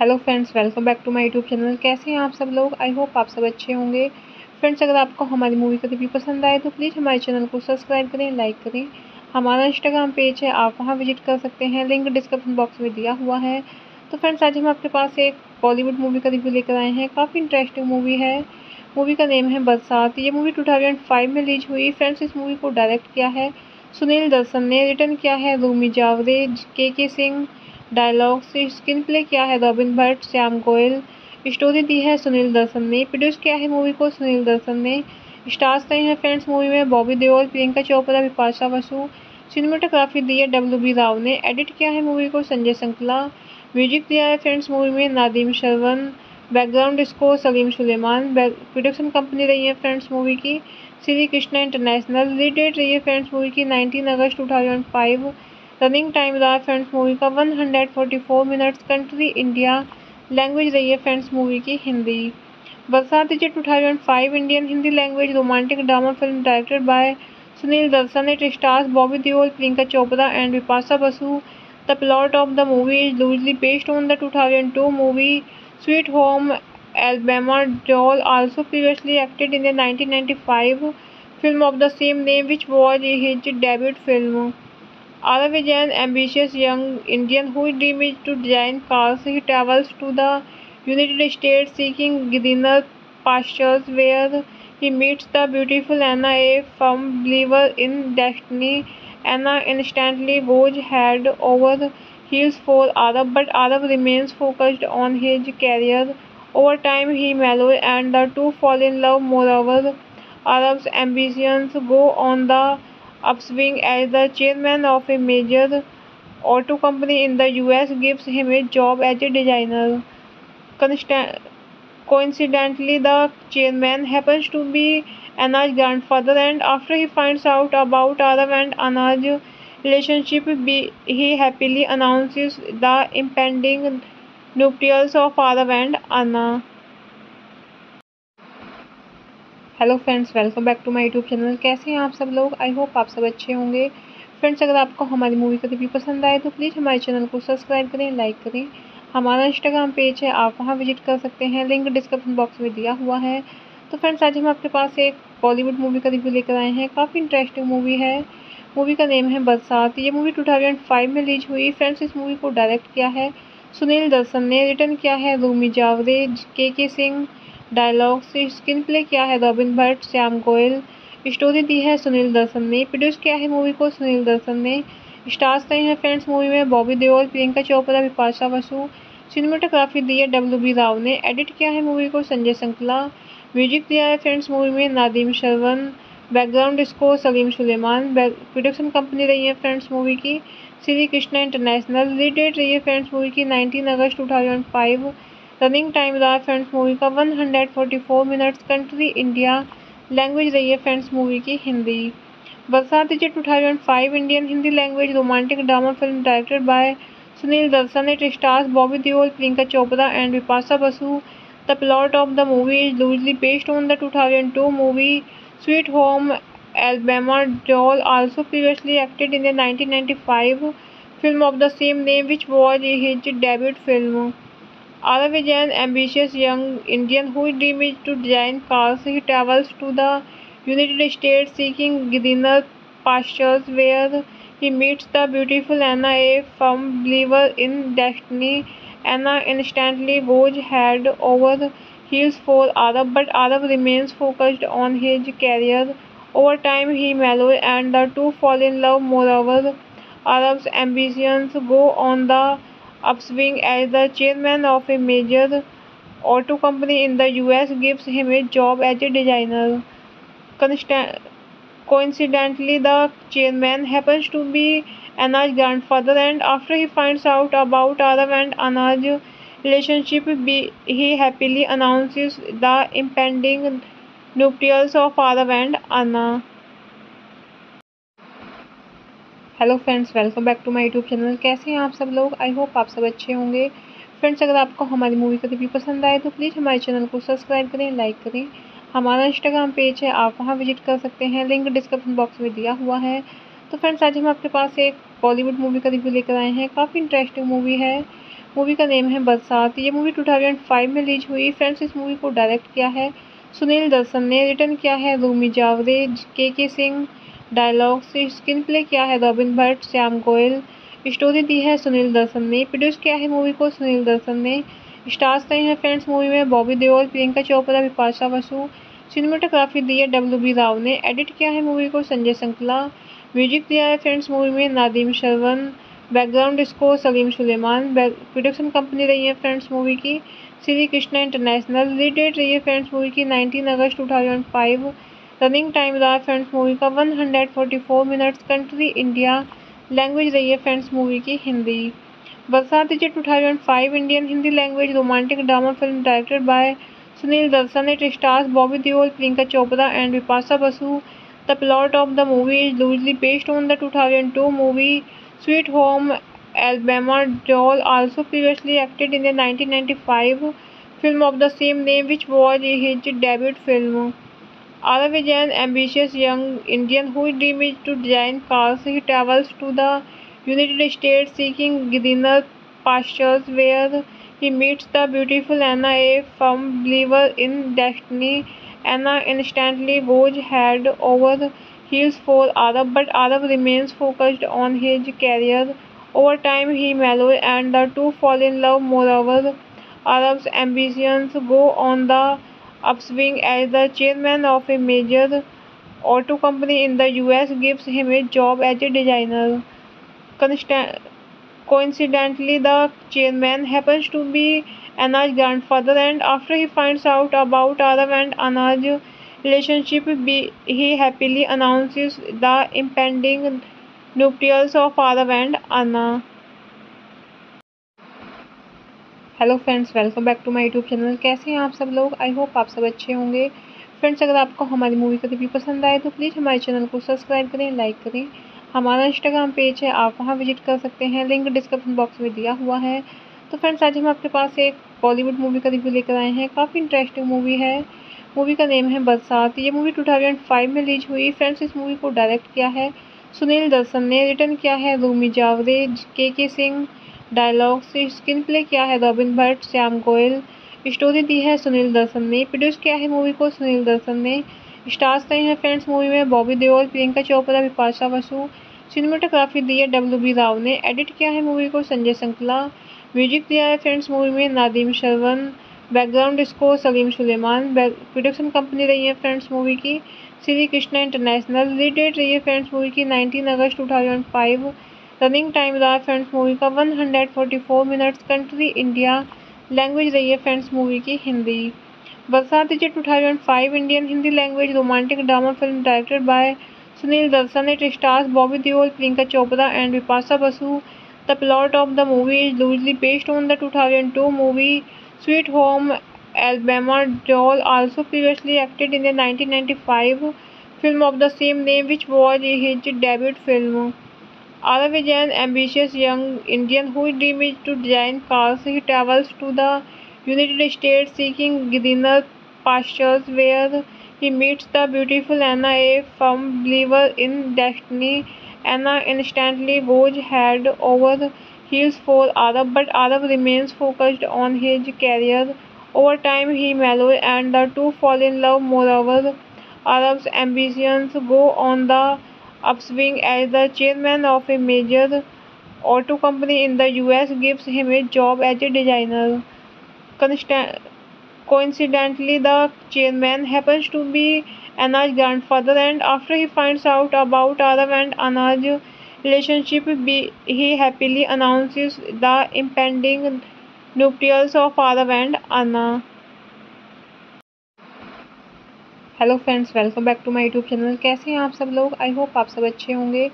hello friends, welcome back to my YouTube channel. कैसे हैं आप सब लोग? I hope आप सब अच्छे होंगे। Friends, अगर आपको हमारी मूवी का रिव्यू पसंद आए तो प्लीज़ हमारे चैनल को सब्सक्राइब करें, लाइक करें। हमारा इंस्टाग्राम पेज है, आप वहां विजिट कर सकते हैं, लिंक डिस्क्रिप्शन बॉक्स में दिया हुआ है। तो फ्रेंड्स, आज हम आपके पास एक बॉलीवुड मूवी का रिव्यू लेकर आए हैं। काफ़ी इंटरेस्टिंग मूवी है। मूवी का नेम है बरसात। ये मूवी 2005 में रिलीज हुई। फ्रेंड्स, इस मूवी को डायरेक्ट किया है सुनील दर्शन ने, रिटर्न किया है रूमी जावरे, के सिंह, डायलॉग से स्क्रीन प्ले किया है रॉबिन भट्ट, श्याम गोयल, स्टोरी दी है सुनील दर्शन ने, प्रोड्यूस किया है मूवी को सुनील दर्शन ने। स्टार्स रहे हैं फ्रेंड्स मूवी में बॉबी देओल, प्रियंका चोपड़ा, बिपाशा बसु। सिनेमेटोग्राफी दी है WB राव ने। एडिट किया है मूवी को संजय संकला। म्यूजिक दिया है फ्रेंड्स मूवी में Nadeem Shravan. Background score Salim Sulaiman. Production company रही है फ्रेंड्स मूवी की Shri Krishna international. Release date रही है फ्रेंड्स मूवी की 19 अगस्त 2005। रनिंग टाइम रहा फ्रेंड्स मूवी का 144 मिनट्स। Country India. लैंग्वेज रही है फ्रेंड्स मूवी की Hindi. Barsaat is 2005 Indian Hindi language romantic drama film directed by Sunil Darshan. It stars Bobby Deol, Priyanka Chopra and Bipasha Basu. The plot of the movie is loosely based on the 2002 movie Sweet Home Alabama. Deol also previously acted in the 1995 film of the same name, which was his debut film. Arav is an ambitious young Indian whose dream is to design cars. He travels to the United States seeking greener pastures, where he meets the beautiful Anna, a firm believer in destiny. Anna instantly goes head over heels for Arav, but Arav remains focused on his career. Over time, he mellows and the two fall in love. Moreover, Arav's ambitions go on the upswing as the chairman of a major auto company in the US gives him a job as a designer. Coincidentally, the chairman happens to be Anna's grandfather, and after he finds out about Arav and Anna's relationship, he happily announces the impending nuptials of Arav and Anna. Hello friends, welcome back to my YouTube channel. कैसे हैं आप सब लोग? I hope आप सब अच्छे होंगे। Friends, अगर आपको हमारी मूवी का रिव्यू पसंद आए तो प्लीज़ हमारे चैनल को सब्सक्राइब करें, लाइक करें। हमारा इंस्टाग्राम पेज है, आप वहां विजिट कर सकते हैं, लिंक डिस्क्रिप्शन बॉक्स में दिया हुआ है। तो फ्रेंड्स, आज हम आपके पास एक बॉलीवुड मूवी का रिव्यू लेकर आए हैं। काफ़ी इंटरेस्टिंग मूवी है। मूवी का नेम है बरसात। ये मूवी 2005 में रिलीज हुई। फ्रेंड्स, इस मूवी को डायरेक्ट किया है सुनील दर्शन ने, रिटर्न किया है रूमी जावरे, के सिंह, डायलॉग से स्क्रीन प्ले किया है रॉबिन भट्ट, श्याम गोयल, स्टोरी दी है सुनील दर्शन ने, प्रोड्यूस किया है मूवी को सुनील दर्शन ने। स्टार्स रहे हैं फ्रेंड्स मूवी में बॉबी देओल, प्रियंका चोपड़ा, बिपाशा बसु। सिनेमेटोग्राफी दी है WB राव ने। एडिट किया है मूवी को संजय संकला। म्यूजिक दिया है फ्रेंड्स मूवी में Nadeem Shravan. Background score Salim Sulaiman. Production company रही है फ्रेंड्स मूवी की Shri Krishna international. Release date रही है फ्रेंड्स मूवी की 19 अगस्त 2005। रनिंग टाइम रहा फ्रेंड्स मूवी का 144 मिनट्स। Country India. लैंग्वेज रही है फ्रेंड्स मूवी की Hindi. Barsaat is 2005 Indian Hindi language romantic drama film directed by Sunil Darshan. It stars Bobby Deol, Priyanka Chopra and Bipasha Basu. The plot of the movie is loosely based on the 2002 movie Sweet Home Alabama. Deol also previously acted in the 1995 film of the same name, which was his debut film. Arav is an ambitious young Indian whose dream is to design cars. He travels to the United States seeking greener pastures, where he meets the beautiful Anna, a firm believer in destiny. Anna instantly goes head over heels for Arav, but Arav remains focused on his career. Over time, he mellows and the two fall in love. Moreover, Arav's ambitions go on the upswing as the chairman of a major auto company in the US gives him a job as a designer. Coincidentally, the chairman happens to be Anna's grandfather, and after he finds out about Arav and Anna's relationship, he happily announces the impending nuptials of Arav and Anna. Hello friends, welcome back to my YouTube channel. कैसे हैं आप सब लोग? I hope आप सब अच्छे होंगे। Friends, अगर आपको हमारी मूवी का रिव्यू पसंद आए तो प्लीज़ हमारे चैनल को सब्सक्राइब करें, लाइक करें। हमारा इंस्टाग्राम पेज है, आप वहां विजिट कर सकते हैं, लिंक डिस्क्रिप्शन बॉक्स में दिया हुआ है। तो फ्रेंड्स, आज हम आपके पास एक बॉलीवुड मूवी का रिव्यू लेकर आए हैं। काफ़ी इंटरेस्टिंग मूवी है। मूवी का नेम है बरसात। ये मूवी 2005 में रिलीज हुई। फ्रेंड्स, इस मूवी को डायरेक्ट किया है सुनील दर्शन ने, रिटर्न किया है रूमी जावरे, के सिंह, डायलॉग से स्क्रीन प्ले किया है रॉबिन भट्ट, श्याम गोयल, स्टोरी दी है सुनील दर्शन ने, प्रोड्यूस किया है मूवी को सुनील दर्शन ने। स्टार्स रहे हैं फ्रेंड्स मूवी में बॉबी देओल, प्रियंका चोपड़ा, बिपाशा बसु। सिनेमेटोग्राफी दी है WB राव ने। एडिट किया है मूवी को संजय संकला। म्यूजिक दिया है फ्रेंड्स मूवी में Nadeem Shravan. Background score Salim Sulaiman. Production company रही है फ्रेंड्स मूवी की Shri Krishna international. Release date रही है फ्रेंड्स मूवी की 19 अगस्त 2005। रनिंग टाइम रहा फ्रेंड्स मूवी का 144 मिनट्स। Country India. लैंग्वेज रही है फ्रेंड्स मूवी की Hindi. Barsaat is 2005 Indian Hindi language romantic drama film directed by Sunil Darshan. It stars Bobby Deol, Priyanka Chopra and Bipasha Basu. The plot of the movie is loosely based on the 2002 movie Sweet Home Alabama. Deol also previously acted in the 1995 film of the same name, which was his debut film. Arav is an ambitious young Indian whose dream is to design cars. He travels to the United States seeking greener pastures, where he meets the beautiful Anna, a firm believer in destiny. Anna instantly goes head over heels for Arav, but Arav remains focused on his career. Over time, he mellows and the two fall in love. Moreover, Arav's ambitions go on the upswing as the chairman of a major auto company in the US gives him a job as a designer. Coincidentally, the chairman happens to be Anna's grandfather, and after he finds out about Arav and Anna's relationship, he happily announces the impending nuptials of Arav and Anna. Hello friends, welcome back to my YouTube channel. कैसे हैं आप सब लोग? I hope आप सब अच्छे होंगे। Friends, अगर आपको हमारी मूवी का रिव्यू पसंद आए तो प्लीज़ हमारे चैनल को सब्सक्राइब करें, लाइक करें। हमारा इंस्टाग्राम पेज है, आप वहां विजिट कर सकते हैं, लिंक डिस्क्रिप्शन बॉक्स में दिया हुआ है। तो फ्रेंड्स, आज हम आपके पास एक बॉलीवुड मूवी का रिव्यू लेकर आए हैं। काफ़ी इंटरेस्टिंग मूवी है। मूवी का नेम है बरसात। ये मूवी 2005 में रिलीज हुई। फ्रेंड्स, इस मूवी को डायरेक्ट किया है सुनील दर्शन ने, रिटर्न किया है रूमी जावरे, के सिंह, डायलॉग्स स्क्रीन प्ले किया है रॉबिन भट्ट, श्याम गोयल, स्टोरी दी है सुनील दर्शन ने, प्रोड्यूस किया है मूवी को सुनील दर्शन ने। स्टार्स रहे हैं फ्रेंड्स मूवी में बॉबी देओल, प्रियंका चोपड़ा, बिपाशा बसु। सिनेमेटोग्राफी दी है WB राव ने, एडिट किया है मूवी को संजय संकला। म्यूजिक दिया है फ्रेंड्स मूवी में Nadeem Shravan, background score Salim Sulaiman. Production company रही है फ्रेंड्स मूवी की Shri Krishna international. Release date रही है फ्रेंड्स मूवी की 19 अगस्त 2005। रनिंग टाइम रहा फ्रेंड्स मूवी का 144 मिनट्स। कंट्री इंडिया, लैंग्वेज रही है फ्रेंड्स मूवी की Hindi. Barsaat is 2005 Indian Hindi language romantic drama film directed by Sunil Darshan. It stars Bobby Deol, Priyanka Chopra and Bipasha Basu. The plot of the movie is loosely based on the 2002 movie Sweet Home Alabama. Deol also previously acted in the 1995 film of the same name, which was his debut film. Arav is an ambitious young Indian whose dream is to design cars. He travels to the United States seeking greener pastures, where he meets the beautiful Anna, a firm believer in destiny. Anna instantly goes head over heels for Arav, but Arav remains focused on his career. Over time, he mellows and the two fall in love. Moreover, Arav's ambitions go on the upswing as the chairman of a major auto company in the US gives him a job as a designer. Coincidentally, the chairman happens to be Anna's grandfather, and after he finds out about Arav and Anna's relationship, he happily announces the impending nuptials of Arav and Anna. Hello friends, welcome back to my YouTube channel. कैसे हैं आप सब लोग? I hope आप सब अच्छे होंगे।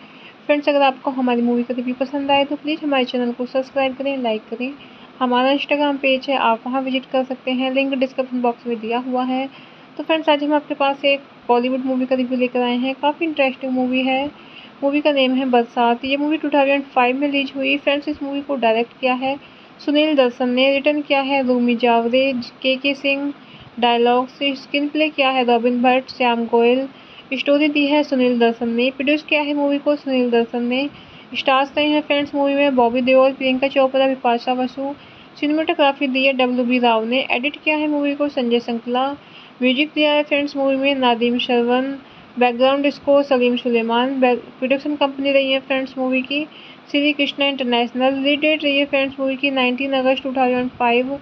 Friends, अगर आपको हमारी मूवी का रिव्यू पसंद आए तो प्लीज़ हमारे चैनल को सब्सक्राइब करें, लाइक करें। हमारा इंस्टाग्राम पेज है, आप वहां विजिट कर सकते हैं, लिंक डिस्क्रिप्शन बॉक्स में दिया हुआ है। तो फ्रेंड्स, आज हम आपके पास एक बॉलीवुड मूवी का रिव्यू लेकर आए हैं। काफ़ी इंटरेस्टिंग मूवी है। मूवी का नेम है बरसात। ये मूवी 2005 में रिलीज हुई। फ्रेंड्स, इस मूवी को डायरेक्ट किया है सुनील दर्शन ने, रिटर्न किया है रूमी जावरे, के सिंह, डायलॉग्स स्क्रीन प्ले किया है रॉबिन भट्ट, श्याम गोयल, स्टोरी दी है सुनील दर्शन ने, प्रोड्यूस किया है मूवी को सुनील दर्शन ने। स्टार्स रहे हैं फ्रेंड्स मूवी में बॉबी देओल, प्रियंका चोपड़ा, बिपाशा बसु। सिनेमेटोग्राफी दी है WB राव ने, एडिट किया है मूवी को संजय संकला। म्यूजिक दिया है फ्रेंड्स मूवी में Nadeem Shravan, background score Salim Sulaiman. Production company रही है फ्रेंड्स मूवी की Shri Krishna international. Release date रही है फ्रेंड्स मूवी की 19 अगस्त 2005।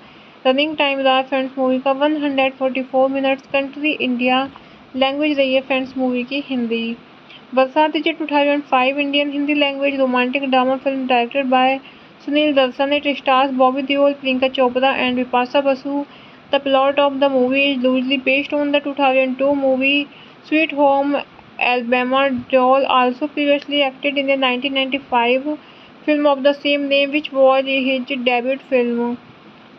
रनिंग टाइम रहा फ्रेंड्स मूवी का 144 मिनट्स। कंट्री इंडिया, लैंग्वेज रही है फ्रेंड्स मूवी की Hindi. Barsaat is 2005 Indian Hindi language romantic drama film directed by Sunil Darshan. It stars Bobby Deol, Priyanka Chopra and Bipasha Basu. The plot of the movie is loosely based on the 2002 movie Sweet Home Alabama. Deol also previously acted in the 1995 film of the same name, which was his debut film.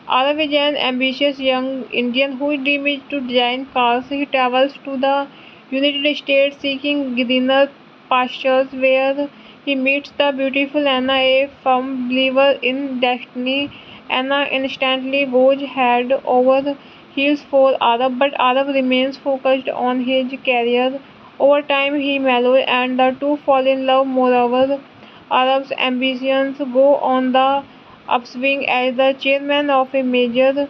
Arav is an ambitious young Indian whose dream is to design cars. He travels to the United States seeking greener pastures, where he meets the beautiful Anna, a firm believer in destiny. Anna instantly goes head over heels for Arav, but Arav remains focused on his career. Over time, he mellows and the two fall in love. Moreover, Arav's ambitions go on the upswing as the chairman of a major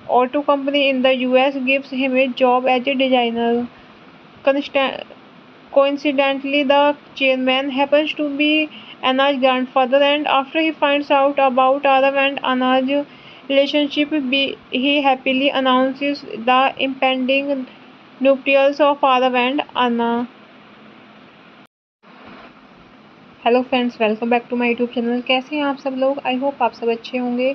auto company in the US gives him a job as a designer. Coincidentally, the chairman happens to be Anna's grandfather, and after he finds out about Arav and Anna's relationship, he happily announces the impending nuptials of Arav and Anna. Hello friends, welcome back to my YouTube channel. कैसे हैं आप सब लोग? I hope आप सब अच्छे होंगे।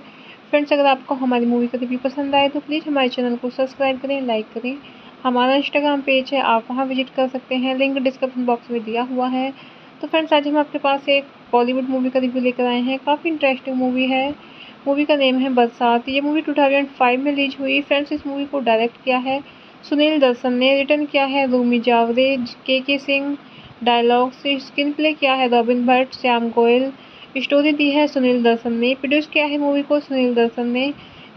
Friends, अगर आपको हमारी मूवी का रिव्यू पसंद आए तो प्लीज़ हमारे चैनल को सब्सक्राइब करें, लाइक करें। हमारा इंस्टाग्राम पेज है, आप वहां विजिट कर सकते हैं, लिंक डिस्क्रिप्शन बॉक्स में दिया हुआ है। तो फ्रेंड्स, आज हम आपके पास एक बॉलीवुड मूवी का रिव्यू लेकर आए हैं। काफ़ी इंटरेस्टिंग मूवी है। मूवी का नेम है बरसात। ये मूवी 2005 में रिलीज हुई। फ्रेंड्स, इस मूवी को डायरेक्ट किया है सुनील दर्शन ने, रिटर्न किया है रूमी जावरे, के सिंह, डायलॉग्स स्क्रीन प्ले किया है रॉबिन भट्ट, श्याम गोयल, स्टोरी दी है सुनील दर्शन ने, प्रोड्यूस किया है मूवी को सुनील दर्शन ने।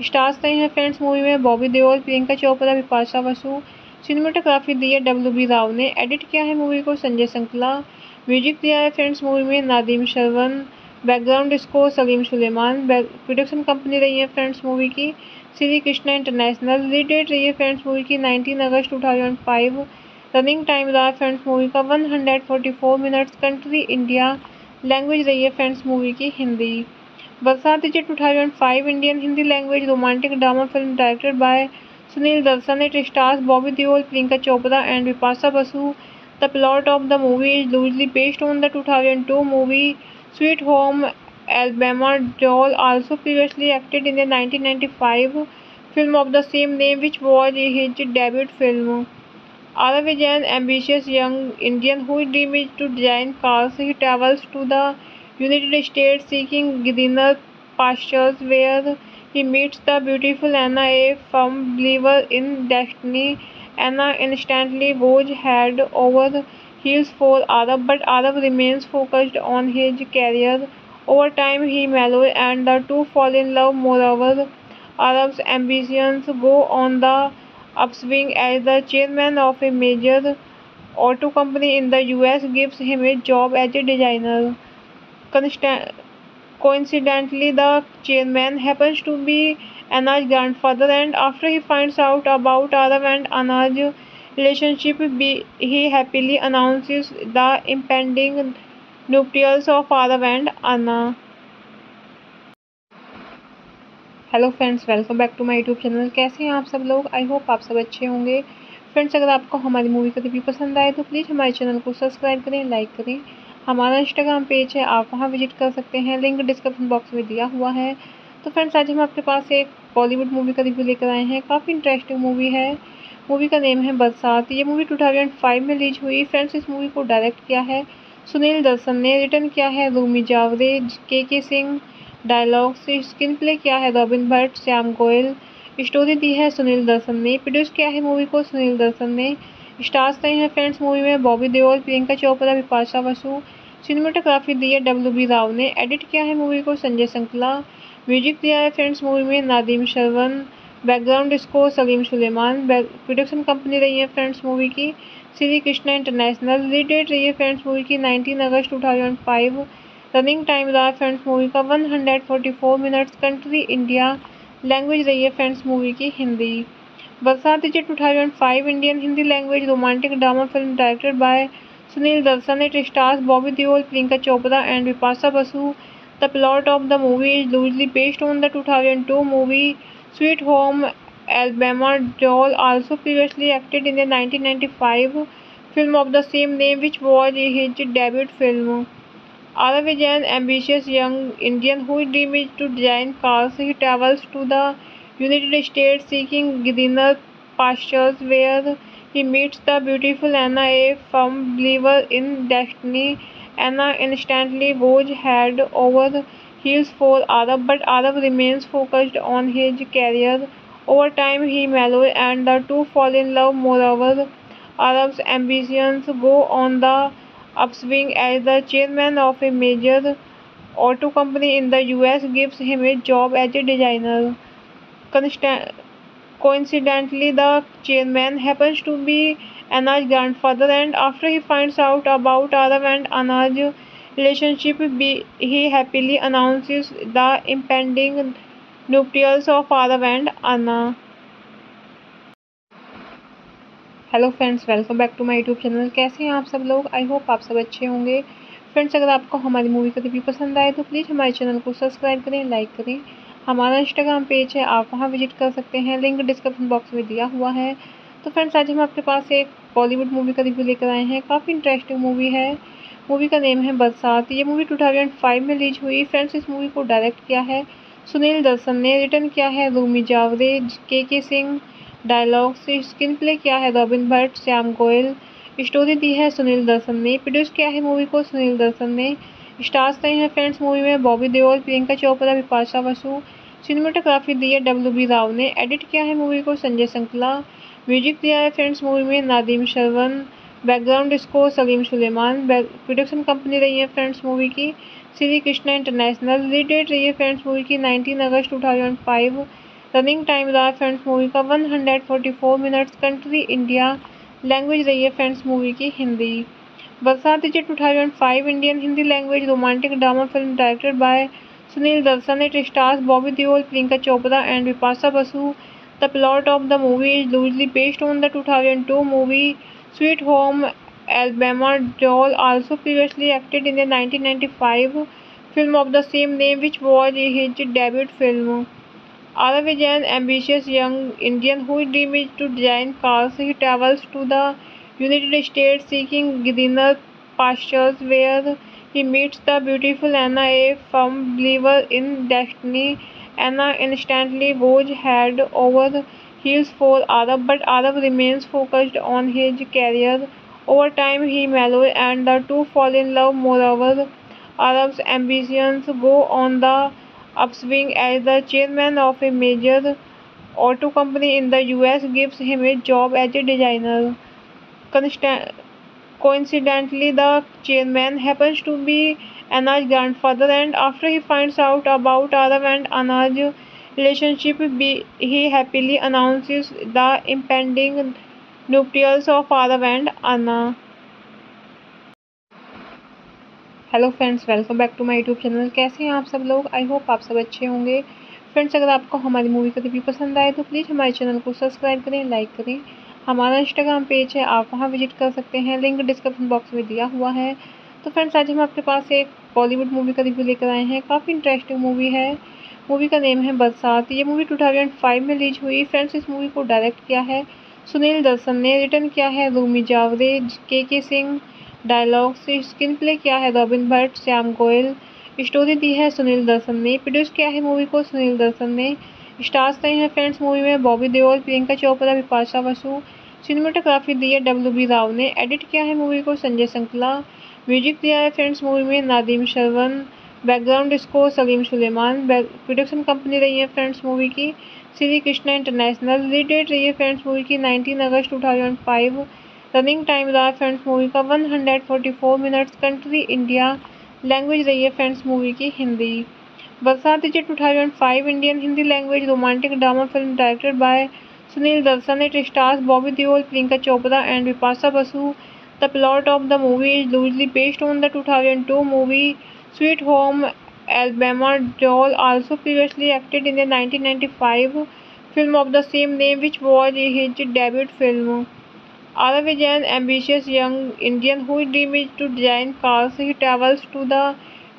स्टार्स रहे हैं फ्रेंड्स मूवी में बॉबी देओल, प्रियंका चोपड़ा, बिपाशा बसु। सिनेमेटोग्राफी दी है WB राव ने। एडिट किया है मूवी को संजय संकला। म्यूजिक दिया है फ्रेंड्स मूवी में Nadeem Shravan. Background score Salim Sulaiman. Production company रही है फ्रेंड्स मूवी की Shri Krishna international. Release date रही है फ्रेंड्स मूवी की 19 अगस्त 2005। रनिंग टाइम रहा फ्रेंड्स मूवी का 144 मिनट्स। Country India. लैंग्वेज रही है फ्रेंड्स मूवी की Hindi. Barsaat is 2005 Indian Hindi language romantic drama film directed by Sunil Darshan. It stars Bobby Deol, Priyanka Chopra and Vipasa Basu. The plot of the movie is loosely based on the 2002 movie Sweet Home Alabama. Deol also previously acted in the 1995 film of the same name, which was his debut film. Arav is an ambitious young Indian whose dream is to design cars. He travels to the United States seeking greener pastures, where he meets the beautiful Anna, a firm believer in destiny. Anna instantly goes head over heels for Arav, but Arav remains focused on his career. Over time, he mellows and the two fall in love. Moreover, Arav's ambitions go on the upswing as the chairman of a major auto company in the US gives him a job as a designer. Coincidentally, the chairman happens to be Anna's grandfather, and after he finds out about Arav and Anna's relationship, he happily announces the impending nuptials of Arav and Anna. Hello friends, welcome back to my YouTube channel. कैसे हैं आप सब लोग? I hope आप सब अच्छे होंगे। Friends, अगर आपको हमारी मूवी का रिव्यू पसंद आए तो प्लीज़ हमारे चैनल को सब्सक्राइब करें, लाइक करें। हमारा इंस्टाग्राम पेज है, आप वहां विजिट कर सकते हैं, लिंक डिस्क्रिप्शन बॉक्स में दिया हुआ है। तो फ्रेंड्स, आज हम आपके पास एक बॉलीवुड मूवी का रिव्यू लेकर आए हैं। काफ़ी इंटरेस्टिंग मूवी है। मूवी का नेम है बरसात। ये मूवी 2005 में रिलीज हुई। फ्रेंड्स, इस मूवी को डायरेक्ट किया है सुनील दर्शन ने। रिटर्न किया है रूमी जावरे, के सिंह। डायलॉग से स्क्रीन प्ले किया है रॉबिन भट्ट, श्याम गोयल। स्टोरी दी है सुनील दर्शन ने। प्रोड्यूस किया है मूवी को सुनील दर्शन ने। स्टार्स रहे हैं फ्रेंड्स मूवी में बॉबी देओल, प्रियंका चोपड़ा, विपाशा बसु। सिनेमेटोग्राफी दी है WB राव ने। एडिट किया है मूवी को संजय संकला। म्यूजिक दिया है फ्रेंड्स मूवी में Nadeem Shravan. Background score Salim Sulaiman. Production company रही है फ्रेंड्स मूवी की Shri Krishna international. Release date रही है फ्रेंड्स मूवी की 19 अगस्त 2005। रनिंग टाइम रहा फ्रेंड्स मूवी का 144 मिनट्स। Country India. लैंग्वेज रही है फ्रेंड्स मूवी की Hindi. Barsaat is 2005 Indian Hindi language romantic drama film directed by Sunil Darshan. It stars Bobby Deol, Priyanka Chopra and Vipasa Basu. The plot of the movie is loosely based on the 2002 movie Sweet Home Alabama. Deol also previously acted in the 1995 film of the same name, which was his debut film. Arav is an ambitious young Indian whose dream is to design cars. He travels to the United States seeking greener pastures, where he meets the beautiful Anna, a firm believer in destiny. Anna instantly goes head over heels for Arav, but Arav remains focused on his career. Over time, he mellows and the two fall in love. Moreover, Arav's ambitions go on the upswing as the chairman of a major auto company in the US gives him a job as a designer. Coincidentally, the chairman happens to be Anna's grandfather, and after he finds out about Arav and Anna's relationship, he happily announces the impending nuptials of Arav and Anna. Hello friends, welcome back to my YouTube channel. कैसे हैं आप सब लोग? I hope आप सब अच्छे होंगे। Friends, अगर आपको हमारी मूवी का रिव्यू पसंद आए तो प्लीज़ हमारे चैनल को सब्सक्राइब करें, लाइक करें। हमारा इंस्टाग्राम पेज है, आप वहां विजिट कर सकते हैं, लिंक डिस्क्रिप्शन बॉक्स में दिया हुआ है। तो फ्रेंड्स, आज हम आपके पास एक बॉलीवुड मूवी का रिव्यू लेकर आए हैं। काफ़ी इंटरेस्टिंग मूवी है। मूवी का नेम है बरसात। ये मूवी 2005 में रिलीज हुई। फ्रेंड्स, इस मूवी को डायरेक्ट किया है सुनील दर्शन ने। रिटर्न किया है रूमी जावरे, के सिंह। डायलॉग से स्क्रीन प्ले किया है रॉबिन भट्ट, श्याम गोयल। स्टोरी दी है सुनील दर्शन ने। प्रोड्यूस किया है मूवी को सुनील दर्शन ने। स्टार्स रहे हैं फ्रेंड्स मूवी में बॉबी देओल, प्रियंका चोपड़ा, विपाशा बसु। सिनेमेटोग्राफी दी है WB राव ने। एडिट किया है मूवी को संजय संकला। म्यूजिक दिया है फ्रेंड्स मूवी में Nadeem Shravan. Background score Salim Sulaiman. Production company रही है फ्रेंड्स मूवी की Shri Krishna international. Release date रही है फ्रेंड्स मूवी की 19 अगस्त 2005। रनिंग टाइम रहा फ्रेंड्स मूवी का 144 मिनट्स। कंट्री इंडिया, लैंग्वेज रही है फ्रेंड्स मूवी की Hindi. Barsaat is 2005 Indian Hindi language romantic drama film directed by Sunil Darshan. It stars Bobby Deol, Priyanka Chopra and Bipasha Basu. The plot of the movie is loosely based on the 2002 movie Sweet Home Alabama. Deol also previously acted in the 1995 film of the same name, which was his debut film. Arav is an ambitious young Indian whose dream is to design cars. He travels to the United States seeking greener pastures, where he meets the beautiful Anna, a firm believer in destiny. Anna instantly goes head over heels for Arav, but Arav remains focused on his career. Over time, he mellows and the two fall in love. Moreover, Arav's ambitions go on the upswing as the chairman of a major auto company in the US gives him a job as a designer. Coincidentally, the chairman happens to be Anna's grandfather, and after he finds out about Arav and Anna's relationship, he happily announces the impending nuptials of Arav and Anna. Hello friends, welcome back to my YouTube channel. कैसे हैं आप सब लोग? I hope आप सब अच्छे होंगे। Friends, अगर आपको हमारी मूवी का रिव्यू पसंद आए तो प्लीज़ हमारे चैनल को सब्सक्राइब करें, लाइक करें। हमारा इंस्टाग्राम पेज है, आप वहां विजिट कर सकते हैं, लिंक डिस्क्रिप्शन बॉक्स में दिया हुआ है। तो फ्रेंड्स, आज हम आपके पास एक बॉलीवुड मूवी का रिव्यू लेकर आए हैं। काफ़ी इंटरेस्टिंग मूवी है। मूवी का नेम है बरसात। ये मूवी 2005 में रिलीज हुई। फ्रेंड्स, इस मूवी को डायरेक्ट किया है सुनील दर्शन ने, रिटर्न किया है रूमी जावरे, के सिंह, डायलॉग से स्क्रीन प्ले किया है रॉबिन भट्ट, श्याम गोयल, स्टोरी दी है सुनील दर्शन ने, प्रोड्यूस किया है मूवी को सुनील दर्शन ने। स्टार्स रहे हैं फ्रेंड्स मूवी में बॉबी देओल, प्रियंका चोपड़ा, विपाशा बसु। सिनेमेटोग्राफी दी है WB राव ने। एडिट किया है मूवी को संजय संकला। म्यूजिक दिया है फ्रेंड्स मूवी में Nadeem Shravan. Background score Salim Sulaiman. Production company रही है फ्रेंड्स मूवी की Shri Krishna international. Release date रही है फ्रेंड्स मूवी की 19 अगस्त 2005। रनिंग टाइम रहा फ्रेंड्स मूवी का 144 मिनट्स। कंट्री इंडिया, लैंग्वेज रही है फ्रेंड्स मूवी की Hindi. Barsaat is 2005 Indian Hindi language romantic drama film directed by Sunil Darshan. It stars Bobby Deol, Priyanka Chopra and Bipasha Basu. The plot of the movie is loosely based on the 2002 movie Sweet Home Alabama. Deol also previously acted in the 1995 film of the same name, which was his debut film. Arav is an ambitious young Indian whose dream is to design cars. He travels to the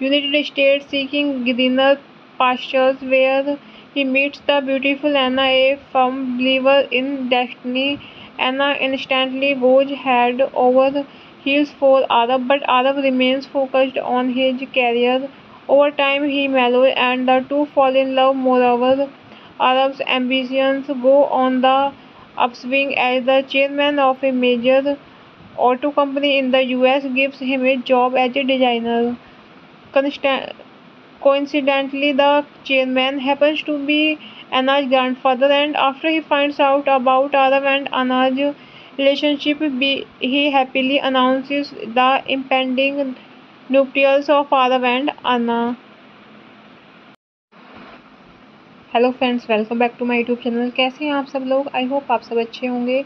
United States seeking greener pastures, where he meets the beautiful Anna, a firm believer in destiny. Anna instantly goes head over heels for Arav, but Arav remains focused on his career. Over time, he mellows and the two fall in love. Moreover, Arav's ambitions go on the upswing as the chairman of a major auto company in the US gives him a job as a designer. Coincidentally, the chairman happens to be Anna's grandfather, and after he finds out about Arav and Anna's relationship, he happily announces the impending nuptials of Arav and Anna. Hello friends, welcome back to my YouTube channel. कैसे हैं आप सब लोग? I hope आप सब अच्छे होंगे।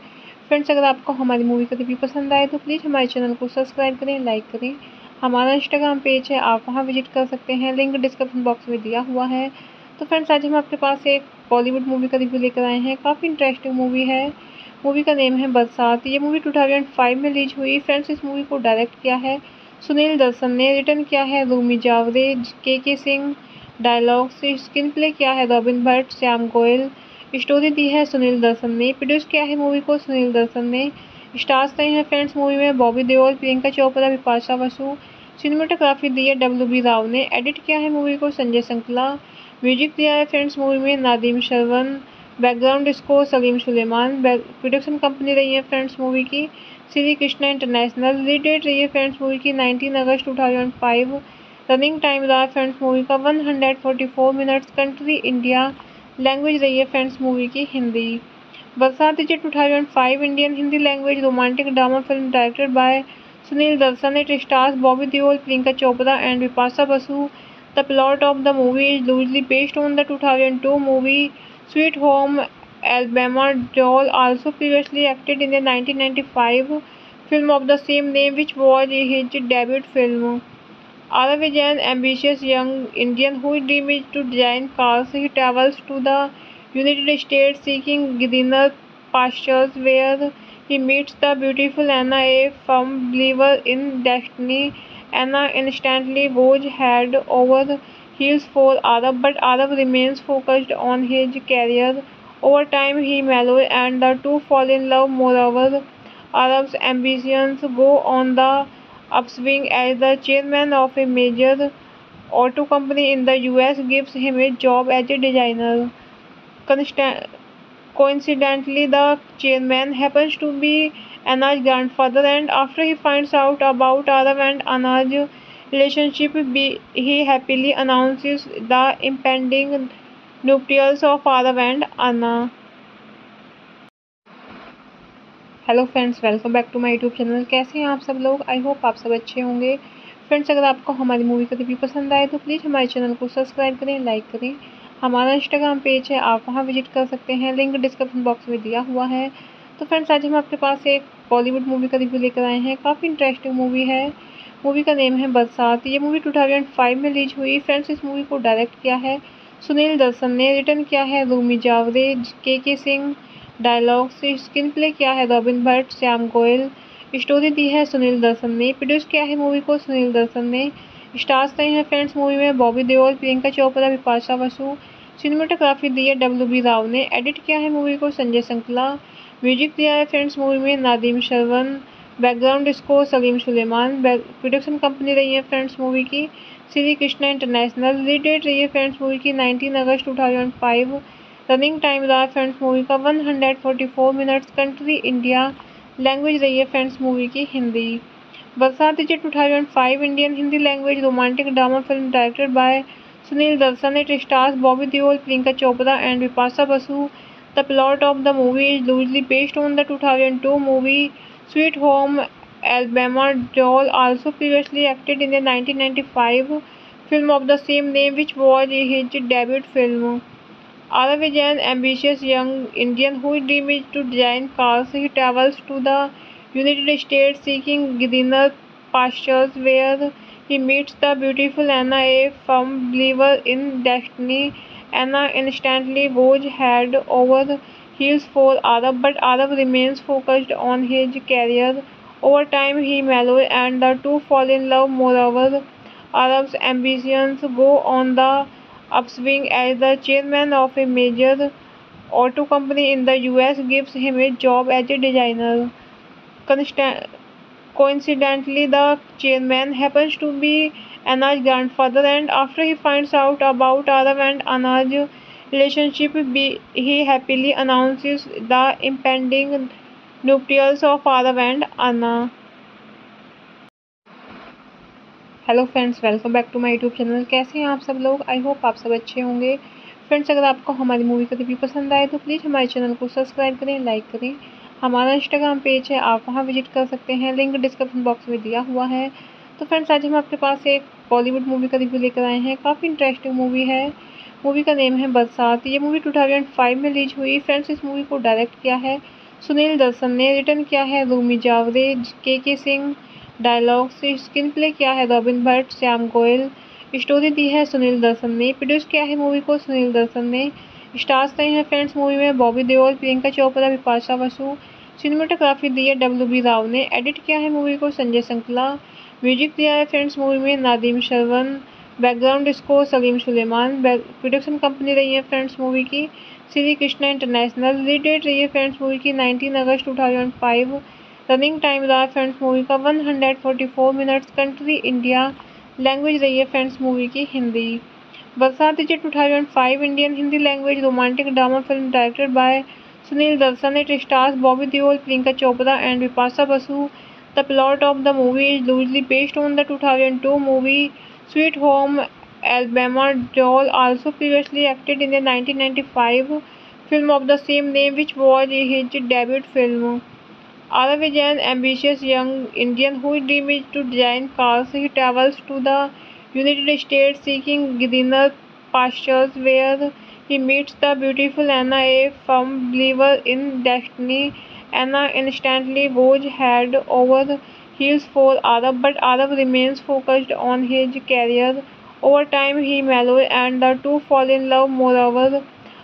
Friends, अगर आपको हमारी मूवी का रिव्यू पसंद आए तो प्लीज़ हमारे चैनल को सब्सक्राइब करें, लाइक करें। हमारा इंस्टाग्राम पेज है, आप वहां विजिट कर सकते हैं, लिंक डिस्क्रिप्शन बॉक्स में दिया हुआ है। तो फ्रेंड्स, आज हम आपके पास एक बॉलीवुड मूवी का रिव्यू लेकर आए हैं। काफ़ी इंटरेस्टिंग मूवी है। मूवी का नेम है बरसात। ये मूवी 2005 में रिलीज हुई। फ्रेंड्स, इस मूवी को डायरेक्ट किया है सुनील दर्शन ने, रिटर्न किया है रूमी जावरे, के सिंह, डायलॉग से स्क्रीन प्ले किया है रॉबिन भट्ट, श्याम गोयल, स्टोरी दी है सुनील दर्शन ने, प्रोड्यूस किया है मूवी को सुनील दर्शन ने। स्टार्स रहे हैं फ्रेंड्स मूवी में बॉबी देओल, प्रियंका चोपड़ा, विपाशा बसु। सिनेमेटोग्राफी दी है WB राव ने। एडिट किया है मूवी को संजय संकला। म्यूजिक दिया है फ्रेंड्स मूवी में Nadeem Shravan. Background score Salim Sulaiman. Production company रही है फ्रेंड्स मूवी की Shri Krishna international. Release date रही है फ्रेंड्स मूवी की 19 अगस्त 2005। रनिंग टाइम रहा फ्रेंड्स मूवी का 144 मिनट्स। कंट्री इंडिया, लैंग्वेज रही है फ्रेंड्स मूवी की Hindi. Barsaat is 2005 Indian Hindi language romantic drama film directed by Sunil Darshan. It stars Bobby Deol, Priyanka Chopra and Bipasha Basu. The plot of the movie is loosely based on the 2002 movie Sweet Home Alabama. Joel also previously acted in the 1995 film of the same name, which was his debut film. Arav is an ambitious young Indian whose dream is to design cars. He travels to the United States seeking greener pastures, where he meets the beautiful Anna, a firm believer in destiny. Anna instantly goes head over heels for Arav, but Arav remains focused on his career. Over time, he mellows and the two fall in love. Moreover, Arav's ambitions go on the upswing as the chairman of a major auto company in the US gives him a job as a designer. Coincidentally, the chairman happens to be Anna's grandfather, and after he finds out about Arav and Anna's relationship, he happily announces the impending nuptials of Arav and Anna. Hello friends, welcome back to my YouTube channel. कैसे हैं आप सब लोग? I hope आप सब अच्छे होंगे। Friends, अगर आपको हमारी मूवी का रिव्यू पसंद आए तो प्लीज़ हमारे चैनल को सब्सक्राइब करें, लाइक करें। हमारा इंस्टाग्राम पेज है, आप वहां विजिट कर सकते हैं, लिंक डिस्क्रिप्शन बॉक्स में दिया हुआ है। तो फ्रेंड्स, आज हम आपके पास एक बॉलीवुड मूवी का रिव्यू लेकर आए हैं। काफ़ी इंटरेस्टिंग मूवी है। मूवी का नेम है बरसात। ये मूवी 2005 में रिलीज हुई। फ्रेंड्स, इस मूवी को डायरेक्ट किया है सुनील दर्शन ने, रिटर्न किया है रूमी जावरे, के सिंह, डायलॉग से स्क्रीन प्ले किया है रॉबिन भट्ट, श्याम गोयल, स्टोरी दी है सुनील दर्शन ने, प्रोड्यूस किया है मूवी को सुनील दर्शन ने। स्टार्स रहे हैं फ्रेंड्स मूवी में बॉबी देओल, प्रियंका चोपड़ा, बिपाशा बसु। सिनेमेटोग्राफी दी है WB राव ने। एडिट किया है मूवी को संजय संकला। म्यूजिक दिया है फ्रेंड्स मूवी में Nadeem Shravan. Background score Salim Sulaiman. Production company रही है फ्रेंड्स मूवी की Shri Krishna international. Release date रही है फ्रेंड्स मूवी की 19 अगस्त 2005। रनिंग टाइम रहा फ्रेंड्स मूवी का 144 मिनट्स। Country India. लैंग्वेज रही है फ्रेंड्स मूवी की Hindi. Barsaat is 2005 Indian Hindi language romantic drama film directed by Sunil Darshan. It stars Bobby Deol, Priyanka Chopra and Bipasha Basu. The plot of the movie is loosely based on the 2002 movie Sweet Home Alabama. Joel also previously acted in the 1995 film of the same name, which was his debut film. Arav is an ambitious young Indian whose dream is to design cars. He travels to the United States seeking greener pastures, where he meets the beautiful Anna, a firm believer in destiny. Anna instantly goes head over heels for Arav, but Arav remains focused on his career. Over time, he mellows and the two fall in love. Moreover, Arav's ambitions go on the upswing as the chairman of a major auto company in the US gives him a job as a designer. Coincidentally, the chairman happens to be Anna's grandfather, and after he finds out about Arav and Anna's relationship, he happily announces the impending nuptials of Arav and Anna. Hello friends, welcome back to my YouTube channel. कैसे हैं आप सब लोग? I hope आप सब अच्छे होंगे। Friends, अगर आपको हमारी मूवी का रिव्यू पसंद आए तो प्लीज़ हमारे चैनल को सब्सक्राइब करें, लाइक करें। हमारा इंस्टाग्राम पेज है, आप वहां विजिट कर सकते हैं, लिंक डिस्क्रिप्शन बॉक्स में दिया हुआ है। तो फ्रेंड्स, आज हम आपके पास एक बॉलीवुड मूवी का रिव्यू लेकर आए हैं। काफ़ी इंटरेस्टिंग मूवी है। मूवी का नेम है बरसात। ये मूवी 2005 में रिलीज हुई। फ्रेंड्स, इस मूवी को डायरेक्ट किया है सुनील दर्शन ने, रिटर्न किया है रूमी जावरे, के सिंह, डायलॉग से स्क्रीन प्ले किया है रॉबिन भट्ट, श्याम गोयल, स्टोरी दी है सुनील दर्शन ने, प्रोड्यूस किया है मूवी को सुनील दर्शन ने। स्टार्स रहे हैं फ्रेंड्स मूवी में बॉबी देओल, प्रियंका चोपड़ा, बिपाशा बसु। सिनेमेटोग्राफी दी है WB राव ने। एडिट किया है मूवी को संजय संकला। म्यूजिक दिया है फ्रेंड्स मूवी में Nadeem Shravan. Background score Salim Sulaiman. Production company रही है फ्रेंड्स मूवी की Shri Krishna international. Release date रही है फ्रेंड्स मूवी की 19 अगस्त 2005। रनिंग टाइम रहा फ्रेंड्स मूवी का 144 मिनट्स। Country India. लैंग्वेज रही है फ्रेंड्स मूवी की Hindi. Barsaat is 2005 Indian Hindi language romantic drama film directed by Sunil Darshan. It stars Bobby Deol, Priyanka Chopra and Bipasha Basu. The plot of the movie is loosely based on the 2002 movie Sweet Home Alabama. Joel also previously acted in the 1995 film of the same name, which was his debut film. Arav is an ambitious young Indian whose dream is to design cars. He travels to the United States seeking greener pastures, where he meets the beautiful Anna, a firm believer in destiny. Anna instantly goes head over heels for Arab, but Arab remains focused on his career. Over time, he mellows and the two fall in love. Moreover,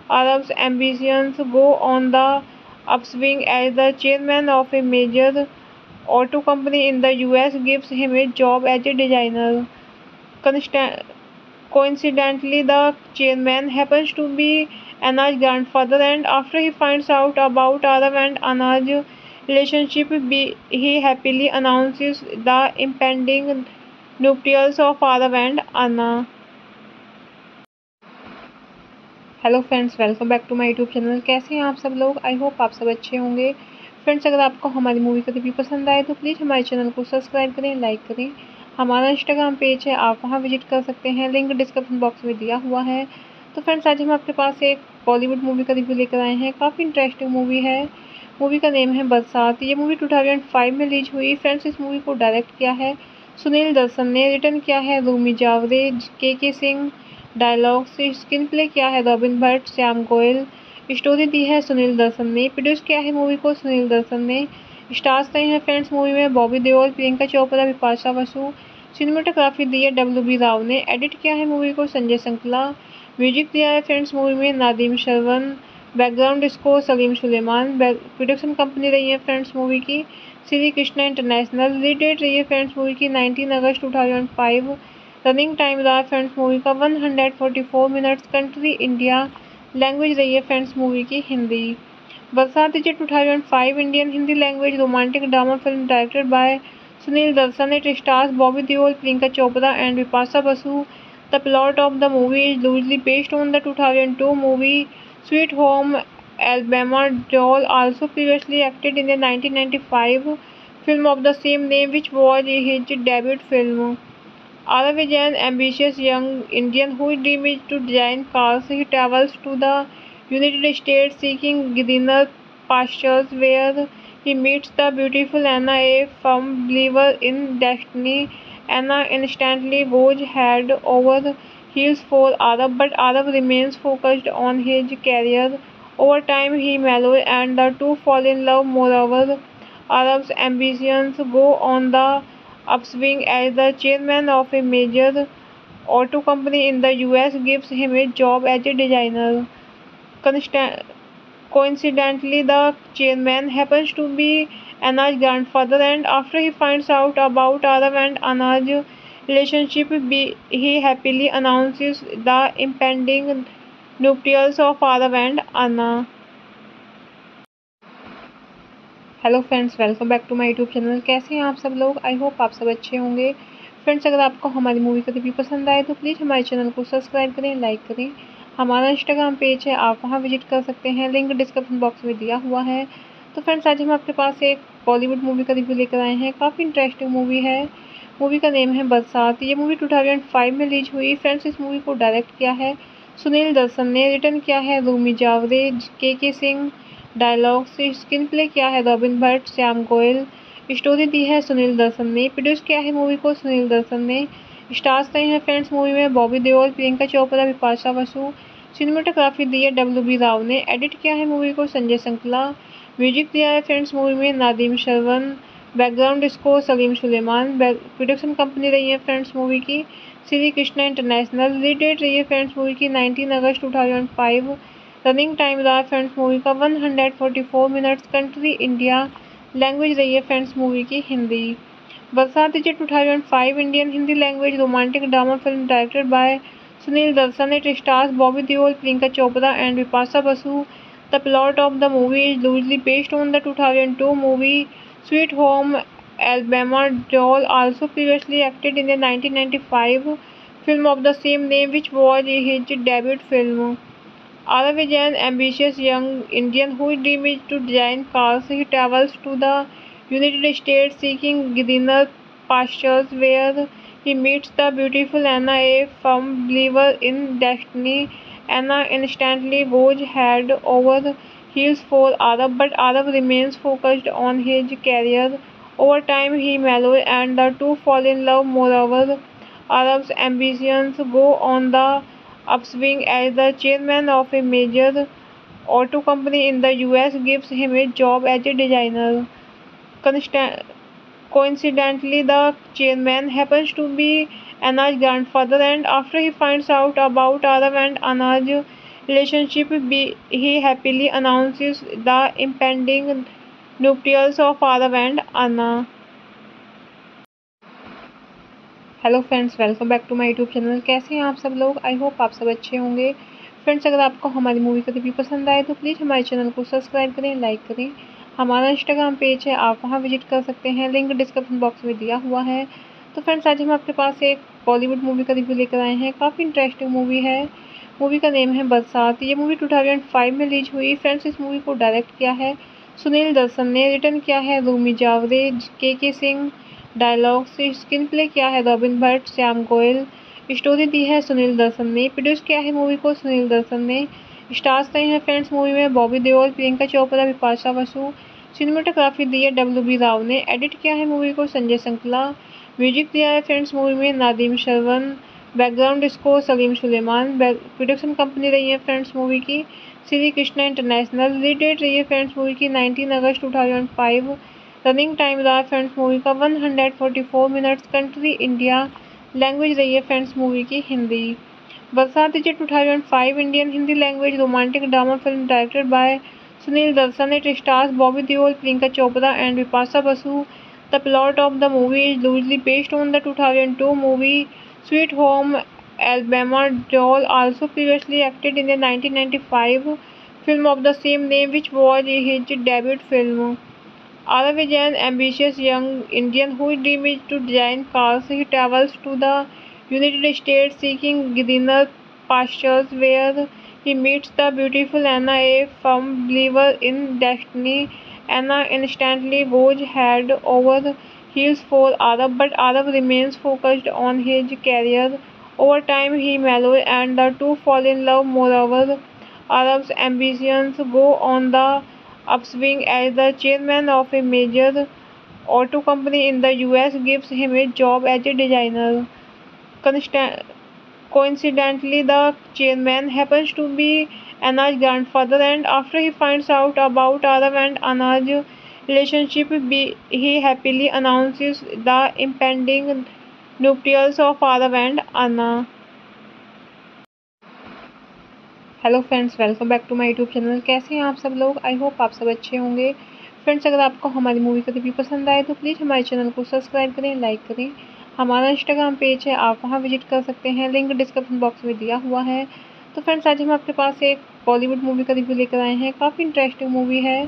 Arab's ambitions go on the upswing as the chairman of a major auto company in the US gives him a job as a designer. Consta- Coincidentally, the chairman happens to be Anna's grandfather, and after he finds out about Arav and Anna's relationship, he happily announces the impending nuptials of Arav and Anna. Hello friends, welcome back to my YouTube channel. कैसे हैं आप सब लोग? I hope आप सब अच्छे होंगे। Friends, अगर आपको हमारी मूवी का रिव्यू पसंद आए तो प्लीज़ हमारे चैनल को सब्सक्राइब करें, लाइक करें। हमारा इंस्टाग्राम पेज है, आप वहां विजिट कर सकते हैं, लिंक डिस्क्रिप्शन बॉक्स में दिया हुआ है। तो फ्रेंड्स, आज हम आपके पास एक बॉलीवुड मूवी का रिव्यू लेकर आए हैं। काफ़ी इंटरेस्टिंग मूवी है। मूवी का नेम है बरसात। ये मूवी 2005 में रिलीज हुई। फ्रेंड्स, इस मूवी को डायरेक्ट किया है सुनील दर्शन ने, रिटर्न किया है रूमी जावरे, के सिंह, डायलॉग से स्क्रीन प्ले किया है रॉबिन भट्ट, श्याम गोयल, स्टोरी दी है सुनील दर्शन ने, प्रोड्यूस किया है मूवी को सुनील दर्शन ने। स्टार्स रहे हैं फ्रेंड्स मूवी में बॉबी देओल, प्रियंका चोपड़ा, बिपाशा बसु। सिनेमेटोग्राफी दी है WB राव ने। एडिट किया है मूवी को संजय संकला। म्यूजिक दिया है फ्रेंड्स मूवी में Nadeem Shravan. Background score Salim Sulaiman. Production company रही है फ्रेंड्स मूवी की Shri Krishna international. Release date रही है फ्रेंड्स मूवी की 19 अगस्त 2005। रनिंग टाइम रहा फ्रेंड्स मूवी का 144 मिनट्स। Country India. लैंग्वेज रही है फ्रेंड्स मूवी की Hindi. Barsaat is 2005 Indian Hindi language romantic drama film directed by Sunil Darshan. It stars Bobby Deol, Priyanka Chopra and Bipasha Basu. The plot of the movie is loosely based on the 2002 movie Sweet Home Alabama. Joel also previously acted in the 1995 film of the same name, which was his debut film. Arav is an ambitious young Indian whose dream is to design cars. He travels to the United States seeking greener pastures, where he meets the beautiful Anna, a firm believer in destiny. Anna instantly goes head over heels for Arav, but Arav remains focused on his career. Over time, he mellows and the two fall in love. Moreover, Arav's ambitions go on the upswing as the chairman of a major auto company in the US gives him a job as a designer. Coincidentally, the chairman happens to be Anna's grandfather, and after he finds out about Arav and Anna's relationship, he happily announces the impending nuptials of Arav and Anna. Hello friends, welcome back to my YouTube channel. कैसे हैं आप सब लोग? I hope आप सब अच्छे होंगे। Friends, अगर आपको हमारी मूवी का रिव्यू पसंद आए तो प्लीज़ हमारे चैनल को सब्सक्राइब करें, लाइक करें। हमारा इंस्टाग्राम पेज है, आप वहां विजिट कर सकते हैं, लिंक डिस्क्रिप्शन बॉक्स में दिया हुआ है। तो फ्रेंड्स, आज हम आपके पास एक बॉलीवुड मूवी का रिव्यू लेकर आए हैं। काफ़ी इंटरेस्टिंग मूवी है। मूवी का नेम है बरसात। ये मूवी 2005 में रिलीज हुई। फ्रेंड्स, इस मूवी को डायरेक्ट किया है सुनील दर्शन ने, रिटर्न किया है रूमी जावरे, के सिंह, डायलॉग से स्क्रीन प्ले किया है रॉबिन भट्ट, श्याम गोयल, स्टोरी दी है सुनील दर्शन ने, प्रोड्यूस किया है मूवी को सुनील दर्शन ने। स्टार्स रहे हैं फ्रेंड्स मूवी में बॉबी देओल, प्रियंका चोपड़ा, बिपाशा बसु। सिनेमेटोग्राफी दी है WB राव ने। एडिट किया है मूवी को संजय संकला। म्यूजिक दिया है फ्रेंड्स मूवी में Nadeem Shravan. Background score Salim Sulaiman. Production company रही है फ्रेंड्स मूवी की Shri Krishna international. Release date रही है फ्रेंड्स मूवी की 19 अगस्त 2005। रनिंग टाइम रहा फ्रेंड्स मूवी का 144 मिनट्स। Country India. लैंग्वेज रही है फ्रेंड्स मूवी की Hindi. Barsaat is 2005 Indian Hindi language romantic drama film directed by Sunil Darshan. It stars Bobby Deol, Priyanka Chopra and Bipasha Basu. The plot of the movie is loosely based on the 2002 movie Sweet Home Alabama. Joel also previously acted in the 1995 film of the same name, which was his debut film. Arav is an ambitious young Indian whose dream is to design cars. He travels to the United States seeking greener pastures, where he meets the beautiful Anna, a firm believer in destiny. Anna instantly goes head over heels for Arav, but Arav remains focused on his career. Over time, he mellows and the two fall in love. Moreover, Arav's ambitions go on the upswing as the chairman of a major auto company in the US gives him a job as a designer. Coincidentally, the chairman happens to be Anna's grandfather, and after he finds out about Arav and Anna's relationship, he happily announces the impending nuptials of Arav and Anna. Hello friends, welcome back to my YouTube channel. कैसे हैं आप सब लोग? I hope आप सब अच्छे होंगे। Friends, अगर आपको हमारी मूवी का रिव्यू पसंद आए तो प्लीज़ हमारे चैनल को सब्सक्राइब करें, लाइक करें। हमारा इंस्टाग्राम पेज है, आप वहां विजिट कर सकते हैं, लिंक डिस्क्रिप्शन बॉक्स में दिया हुआ है। तो फ्रेंड्स, आज हम आपके पास एक बॉलीवुड मूवी का रिव्यू लेकर आए हैं। काफ़ी इंटरेस्टिंग मूवी है। मूवी का नेम है बरसात। ये मूवी 2005 में रिलीज हुई। फ्रेंड्स, इस मूवी को डायरेक्ट किया है सुनील दर्शन ने, रिटर्न किया है रूमी जावरे, के सिंह, डायलॉग से स्क्रीन प्ले किया है रॉबिन भट्ट, श्याम गोयल, स्टोरी दी है सुनील दर्शन ने, प्रोड्यूस किया है मूवी को सुनील दर्शन ने। स्टार्स रहे हैं फ्रेंड्स मूवी में बॉबी देओल, प्रियंका चोपड़ा, बिपाशा बसु। सिनेमेटोग्राफी दी है WB राव ने। एडिट किया है मूवी को संजय संकला। म्यूजिक दिया है फ्रेंड्स मूवी में Nadeem Shravan. Background score Salim Sulaiman. Production company रही है फ्रेंड्स मूवी की Shri Krishna international. Release date रही है फ्रेंड्स मूवी की 19 अगस्त 2005। रनिंग टाइम रहा फ्रेंड्स मूवी का 144 मिनट्स। Country India. लैंग्वेज रही है फ्रेंड्स मूवी की Hindi. Barsaat is 2005 Indian Hindi language romantic drama film directed by Sunil Darshan. It stars Bobby Deol, Priyanka Chopra and Bipasha Basu. The plot of the movie is loosely based on the 2002 movie Sweet Home Alabama. Joel also previously acted in the 1995 film of the same name, which was his debut film. Arav is an ambitious young Indian whose dream is to design cars. He travels to the United States seeking greener pastures, where he meets the beautiful Anna, a firm believer in destiny. Anna instantly goes head over heels for Arav, but Arav remains focused on his career. Over time, he mellows and the two fall in love. Moreover, Arav's ambitions go on the upswing as the chairman of a major auto company in the US gives him a job as a designer. Coincidentally, the chairman happens to be Anna's grandfather, and after he finds out about Arav and Anna's relationship, he happily announces the impending nuptials of Arav and Anna. Hello friends, welcome back to my YouTube channel. कैसे हैं आप सब लोग? I hope आप सब अच्छे होंगे। Friends, अगर आपको हमारी मूवी का रिव्यू पसंद आए तो प्लीज़ हमारे चैनल को सब्सक्राइब करें, लाइक करें। हमारा इंस्टाग्राम पेज है, आप वहां विजिट कर सकते हैं, लिंक डिस्क्रिप्शन बॉक्स में दिया हुआ है। तो फ्रेंड्स, आज हम आपके पास एक बॉलीवुड मूवी का रिव्यू लेकर आए हैं। काफ़ी इंटरेस्टिंग मूवी है।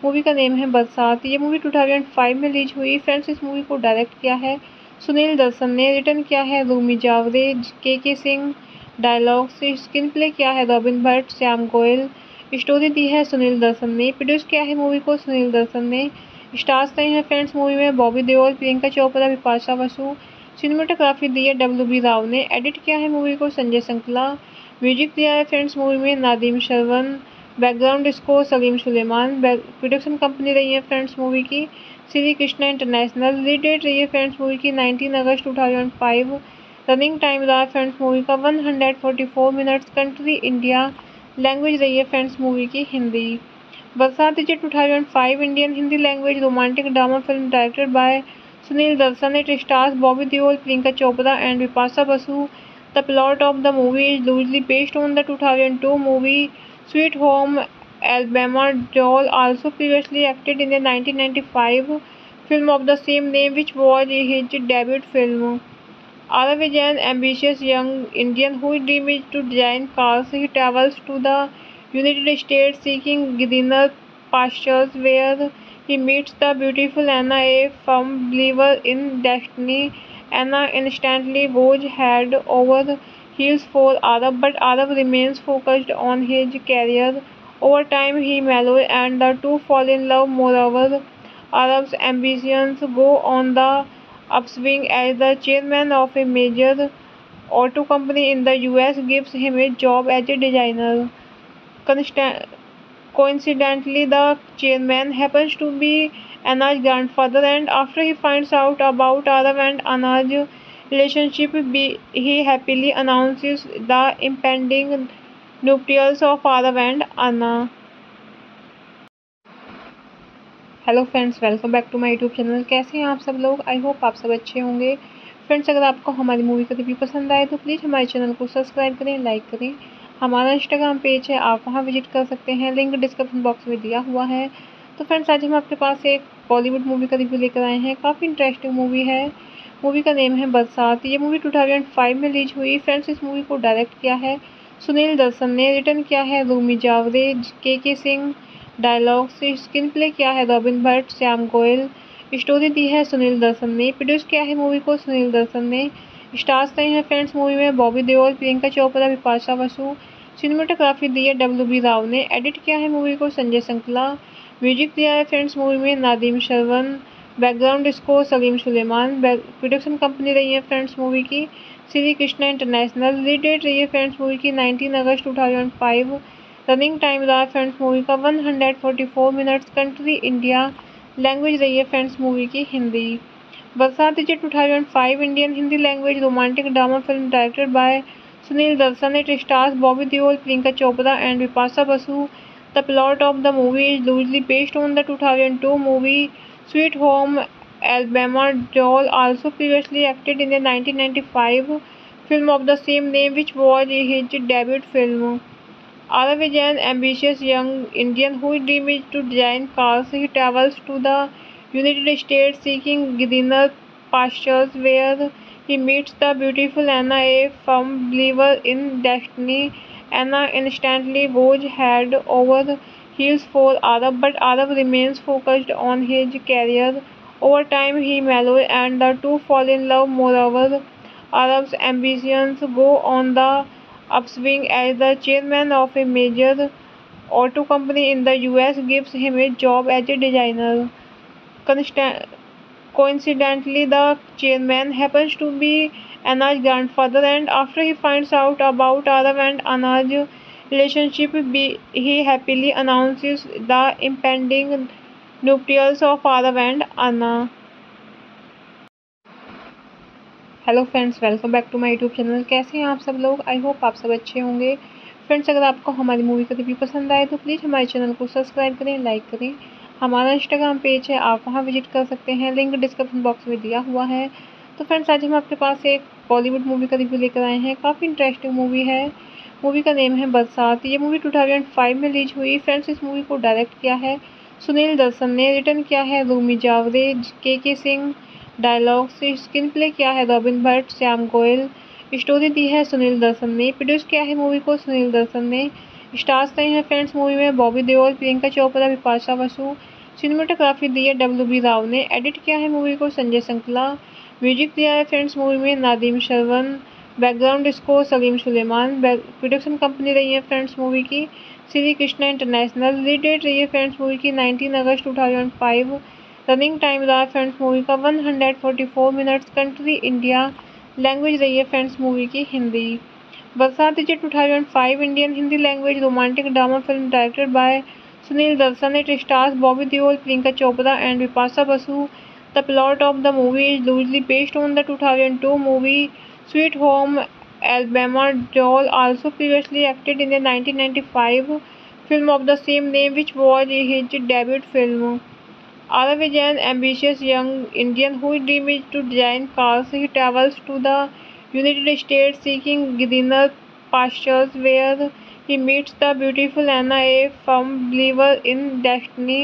मूवी का नेम है बरसात। ये मूवी 2005 में रिलीज हुई। फ्रेंड्स, इस मूवी को डायरेक्ट किया है सुनील दर्शन ने, रिटर्न किया है रूमी जावरे, के सिंह, डायलॉग से स्क्रीन प्ले किया है रॉबिन भट्ट, श्याम गोयल, स्टोरी दी है सुनील दर्शन ने, प्रोड्यूस किया है मूवी को सुनील दर्शन ने। स्टार्स रहे हैं फ्रेंड्स मूवी में बॉबी देओल, प्रियंका चोपड़ा, बिपाशा बसु। सिनेमेटोग्राफी दी है WB राव ने। एडिट किया है मूवी को संजय संकला। म्यूजिक दिया है फ्रेंड्स मूवी में Nadeem Shravan. Background score Salim Sulaiman. Production company रही है फ्रेंड्स मूवी की Shri Krishna international. Release date रही है फ्रेंड्स मूवी की 19 अगस्त 2005। रनिंग टाइम रहा फ्रेंड्स मूवी का 144 मिनट्स। Country India. लैंग्वेज रही है फ्रेंड्स मूवी की Hindi. Barsaat is 2005 Indian Hindi language romantic drama film directed by Sunil Darshan. It stars Bobby Deol, Priyanka Chopra and Bipasha Basu. The plot of the movie is loosely based on the 2002 movie Sweet Home Alabama. Joel also previously acted in the 1995 film of the same name, which was his debut film. Arav is an ambitious young Indian whose dream is to design cars. He travels to the United States seeking greener pastures, where he meets the beautiful Anna, a firm believer in destiny. Anna instantly goes head over heels for Arav, but Arav remains focused on his career. Over time, he mellows and the two fall in love. Moreover, Arav's ambitions go on the upswing as the chairman of a major auto company in the US gives him a job as a designer. Coincidentally, the chairman happens to be Anna's grandfather, and after he finds out about Arav and Anna's relationship, he happily announces the impending nuptials of Arav and Anna. Hello friends, welcome back to my YouTube channel. कैसे हैं आप सब लोग? I hope आप सब अच्छे होंगे। Friends, अगर आपको हमारी मूवी का रिव्यू पसंद आए तो प्लीज़ हमारे चैनल को सब्सक्राइब करें, लाइक करें। हमारा इंस्टाग्राम पेज है, आप वहां विजिट कर सकते हैं, लिंक डिस्क्रिप्शन बॉक्स में दिया हुआ है। तो फ्रेंड्स, आज हम आपके पास एक बॉलीवुड मूवी का रिव्यू लेकर आए हैं। काफ़ी इंटरेस्टिंग मूवी है। मूवी का नेम है बरसात। ये मूवी 2005 में रिलीज हुई। फ्रेंड्स, इस मूवी को डायरेक्ट किया है सुनील दर्शन ने, रिटर्न किया है रूमी जावरे, के सिंह, डायलॉग से स्क्रीन प्ले किया है रॉबिन भट्ट, श्याम गोयल, स्टोरी दी है सुनील दर्शन ने, प्रोड्यूस किया है मूवी को सुनील दर्शन ने। स्टार्स रहे हैं फ्रेंड्स मूवी में बॉबी देओल, प्रियंका चोपड़ा, बिपाशा बसु। सिनेमेटोग्राफी दी है WB राव ने। एडिट किया है मूवी को संजय संकला। म्यूजिक दिया है फ्रेंड्स मूवी में Nadeem Shravan. Background score Salim Sulaiman. Production company रही है फ्रेंड्स मूवी की Shri Krishna international. Release date रही है फ्रेंड्स मूवी की 19 अगस्त 2005। रनिंग टाइम रहा फ्रेंड्स मूवी का 144 मिनट्स। Country India. लैंग्वेज रही है फ्रेंड्स मूवी की Hindi. Barsaat is 2005 Indian Hindi language romantic drama film directed by Sunil Darshan. It stars Bobby Deol, Priyanka Chopra and Bipasha Basu. The plot of the movie is loosely based on the 2002 movie Sweet Home Alabama. Deol also previously acted in the 1995 film of the same name, which was his debut film. Arav is an ambitious young Indian whose dream is to design cars. He travels to the United States seeking greener pastures, where he meets the beautiful Anna, a firm believer in destiny. Anna instantly goes head over heels for Arav, but Arav remains focused on his career. Over time, he mellows and the two fall in love. Moreover, Arav's ambitions go on the upswing as the chairman of a major auto company in the US gives him a job as a designer. Coincidentally, the chairman happens to be Anna's grandfather, and after he finds out about Arav and Anna's relationship, he happily announces the impending nuptials of Arav and Anna. Hello friends, welcome back to my YouTube channel. कैसे हैं आप सब लोग? I hope आप सब अच्छे होंगे। Friends, अगर आपको हमारी मूवी का रिव्यू पसंद आए तो प्लीज़ हमारे चैनल को सब्सक्राइब करें, लाइक करें। हमारा इंस्टाग्राम पेज है, आप वहां विजिट कर सकते हैं, लिंक डिस्क्रिप्शन बॉक्स में दिया हुआ है। तो फ्रेंड्स, आज हम आपके पास एक बॉलीवुड मूवी का रिव्यू लेकर आए हैं। काफ़ी इंटरेस्टिंग मूवी है। मूवी का नेम है बरसात। ये मूवी 2005 में रिलीज हुई। फ्रेंड्स, इस मूवी को डायरेक्ट किया है सुनील दर्शन ने, रिटर्न किया है रूमी जावरे, के सिंह, डायलॉग से स्क्रीन प्ले किया है रॉबिन भट्ट, श्याम गोयल, स्टोरी दी है सुनील दर्शन ने, प्रोड्यूस किया है मूवी को सुनील दर्शन ने। स्टार्स रहे हैं फ्रेंड्स मूवी में बॉबी देओल, प्रियंका चोपड़ा, बिपाशा बसु। सिनेमेटोग्राफी दी है WB राव ने। एडिट किया है मूवी को संजय संकला। म्यूजिक दिया है फ्रेंड्स मूवी में Nadeem Shravan. Background score Salim Sulaiman. Production company रही है फ्रेंड्स मूवी की Shri Krishna international. Release date रही है फ्रेंड्स मूवी की 19 अगस्त 2005। रनिंग टाइम रहा फ्रेंड्स मूवी का 144 मिनट्स। Country India. लैंग्वेज रही है फ्रेंड्स मूवी की Hindi. Barsaat is 2005 Indian Hindi language romantic drama film directed by Sunil Darshan. It stars Bobby Deol, Priyanka Chopra and Bipasha Basu. The plot of the movie is loosely based on the 2002 movie Sweet Home Alabama. Deol also previously acted in the 1995 film of the same name, which was his debut film. Arav is an ambitious young Indian whose dream is to design cars. He travels to the United States seeking greener pastures, where he meets the beautiful Anna, a firm believer in destiny.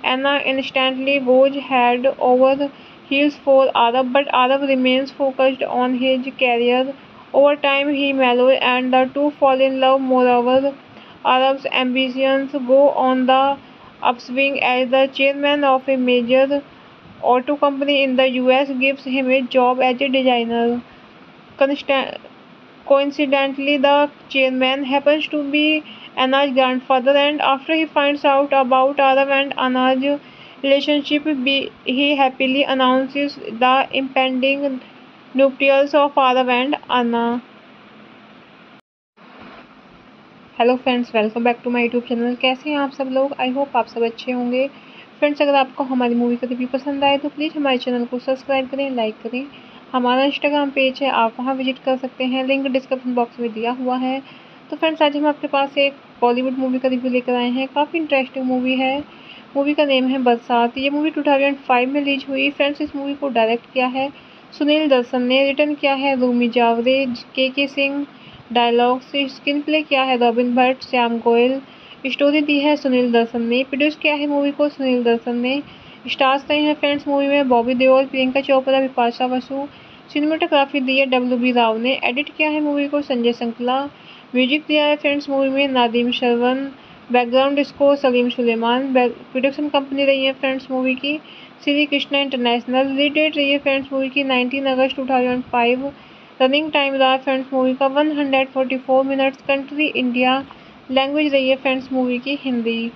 Anna instantly goes head over heels for Arav, but Arav remains focused on his career. Over time, he mellows and the two fall in love. Moreover, Arav's ambitions go on the upswing as the chairman of a major auto company in the US gives him a job as a designer. Coincidentally, the chairman happens to be Anna's grandfather, and after he finds out about Arav and Anna's relationship, he happily announces the impending nuptials of Arav and Anna. Hello friends, welcome back to my YouTube channel. कैसे हैं आप सब लोग? I hope आप सब अच्छे होंगे। Friends, अगर आपको हमारी मूवी का रिव्यू पसंद आए तो प्लीज़ हमारे चैनल को सब्सक्राइब करें, लाइक करें। हमारा इंस्टाग्राम पेज है, आप वहां विजिट कर सकते हैं, लिंक डिस्क्रिप्शन बॉक्स में दिया हुआ है। तो फ्रेंड्स आज हम आपके पास एक बॉलीवुड मूवी का रिव्यू लेकर आए हैं। काफ़ी इंटरेस्टिंग मूवी है। मूवी का नेम है बरसात। ये मूवी 2005 में रिलीज हुई। फ्रेंड्स इस मूवी को डायरेक्ट किया है सुनील दर्शन ने, रिटर्न किया है रूमी जावरे, के सिंह, डायलॉग्स स्क्रीन प्ले किया है रॉबिन भट्ट, श्याम गोयल, स्टोरी दी है सुनील दर्शन ने, प्रोड्यूस किया है मूवी को सुनील दर्शन ने। स्टार्स रहे हैं फ्रेंड्स मूवी में बॉबी देओल, प्रियंका चोपड़ा, बिपाशा बसु। सिनेमेटोग्राफी दी है WB राव ने। एडिट किया है मूवी को संजय संकला। म्यूजिक दिया है फ्रेंड्स मूवी में Nadeem Shravan. Background score Salim Sulaiman. Production company रही है फ्रेंड्स मूवी की Shri Krishna international. Release date रही है फ्रेंड्स मूवी की 19 अगस्त 2005। रनिंग टाइम रहा फ्रेंड्स मूवी का 144 मिनट्स। Country India. लैंग्वेज रही है फ्रेंड्स मूवी की Hindi.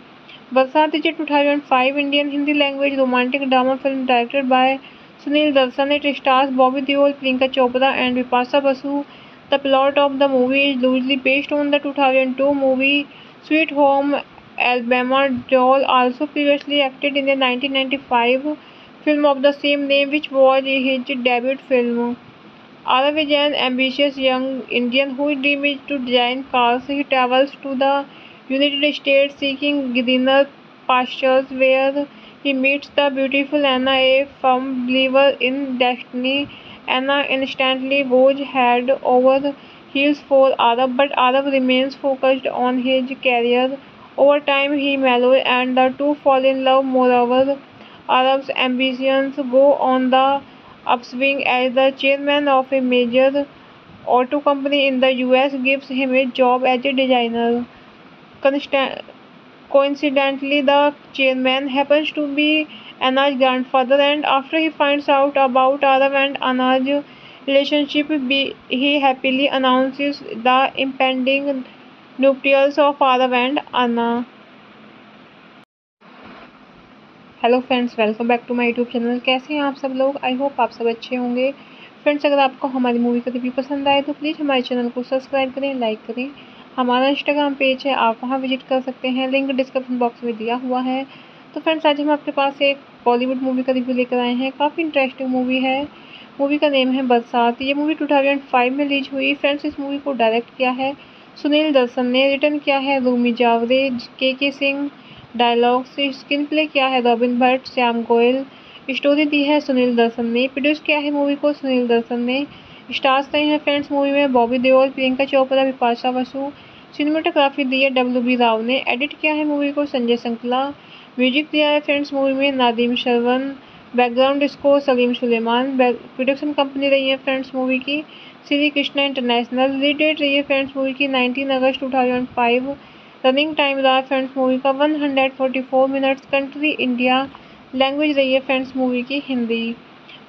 Barsaat is 2005 Indian Hindi language romantic drama film directed by Sunil Darshan. It stars Bobby Deol, Priyanka Chopra and Bipasha Basu. The plot of the movie is loosely based on the 2002 movie Sweet Home Alabama. Deol also previously acted in the 1995 film of the same name, which was his debut film. Arav is an ambitious young Indian whose dream is to design cars. He travels to the United States seeking greener pastures, where he meets the beautiful Anna, a firm believer in destiny. Anna instantly goes head over heels for Arav, but Arav remains focused on his career. Over time, he mellows and the two fall in love. Moreover, Arav's ambitions go on the upswing as the chairman of a major auto company in the US gives him a job as a designer. Coincidentally, the chairman happens to be Anna's grandfather, and after he finds out about Arav and Anna's relationship, he happily announces the impending nuptials of Arav and Anna. Hello friends, welcome back to my YouTube channel. कैसे हैं आप सब लोग? I hope आप सब अच्छे होंगे। Friends अगर आपको हमारी मूवी का रिव्यू पसंद आए तो प्लीज़ हमारे चैनल को सब्सक्राइब करें, लाइक करें। हमारा इंस्टाग्राम पेज है, आप वहां विजिट कर सकते हैं, लिंक डिस्क्रिप्शन बॉक्स में दिया हुआ है। तो फ्रेंड्स आज हम आपके पास एक बॉलीवुड मूवी का रिव्यू लेकर आए हैं। काफ़ी इंटरेस्टिंग मूवी है। मूवी का नेम है बरसात। ये मूवी 2005 में रिलीज हुई। फ्रेंड्स इस मूवी को डायरेक्ट किया है सुनील दर्शन ने, रिटर्न किया है रूमी जावरे, के सिंह, डायलॉग्स स्क्रीन प्ले किया है रॉबिन भट्ट, श्याम गोयल, स्टोरी दी है सुनील दर्शन ने, प्रोड्यूस किया है मूवी को सुनील दर्शन ने। स्टार्स रहे हैं फ्रेंड्स मूवी में बॉबी देओल, प्रियंका चोपड़ा, बिपाशा बसु। सिनेमेटोग्राफी दी है WB राव ने। एडिट किया है मूवी को संजय संकला। म्यूजिक दिया है फ्रेंड्स मूवी में Nadeem Shravan. Background score Salim Sulaiman. Production company रही है फ्रेंड्स मूवी की Shri Krishna international. Release date रही है फ्रेंड्स मूवी की 19 अगस्त 2005। रनिंग टाइम रहा फ्रेंड्स मूवी का 144 मिनट्स। Country India. लैंग्वेज रही है फ्रेंड्स मूवी की Hindi.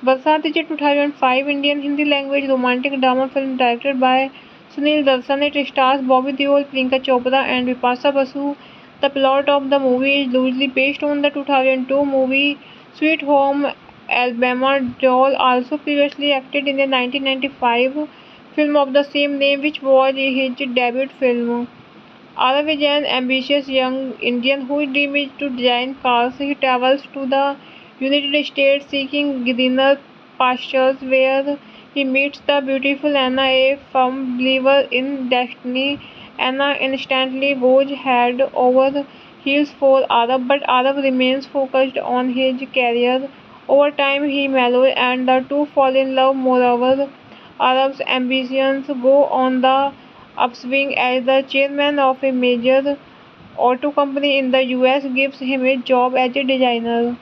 Barsaat is 2005 Indian Hindi language romantic drama film directed by Sunil Darshan. It stars Bobby Deol, Priyanka Chopra and Bipasha Basu. The plot of the movie is loosely based on the 2002 movie Sweet Home Alabama. Deol also previously acted in the 1995 film of the same name, which was his debut film. Arav is an ambitious young Indian whose dream is to design cars. He travels to the United States seeking greener pastures, where he meets the beautiful Anna, a firm believer in destiny. Anna instantly goes head over heels for Arav, but Arav remains focused on his career. Over time, he mellows and the two fall in love. Moreover, Arav's ambitions go on the upswing as the chairman of a major auto company in the US gives him a job as a designer.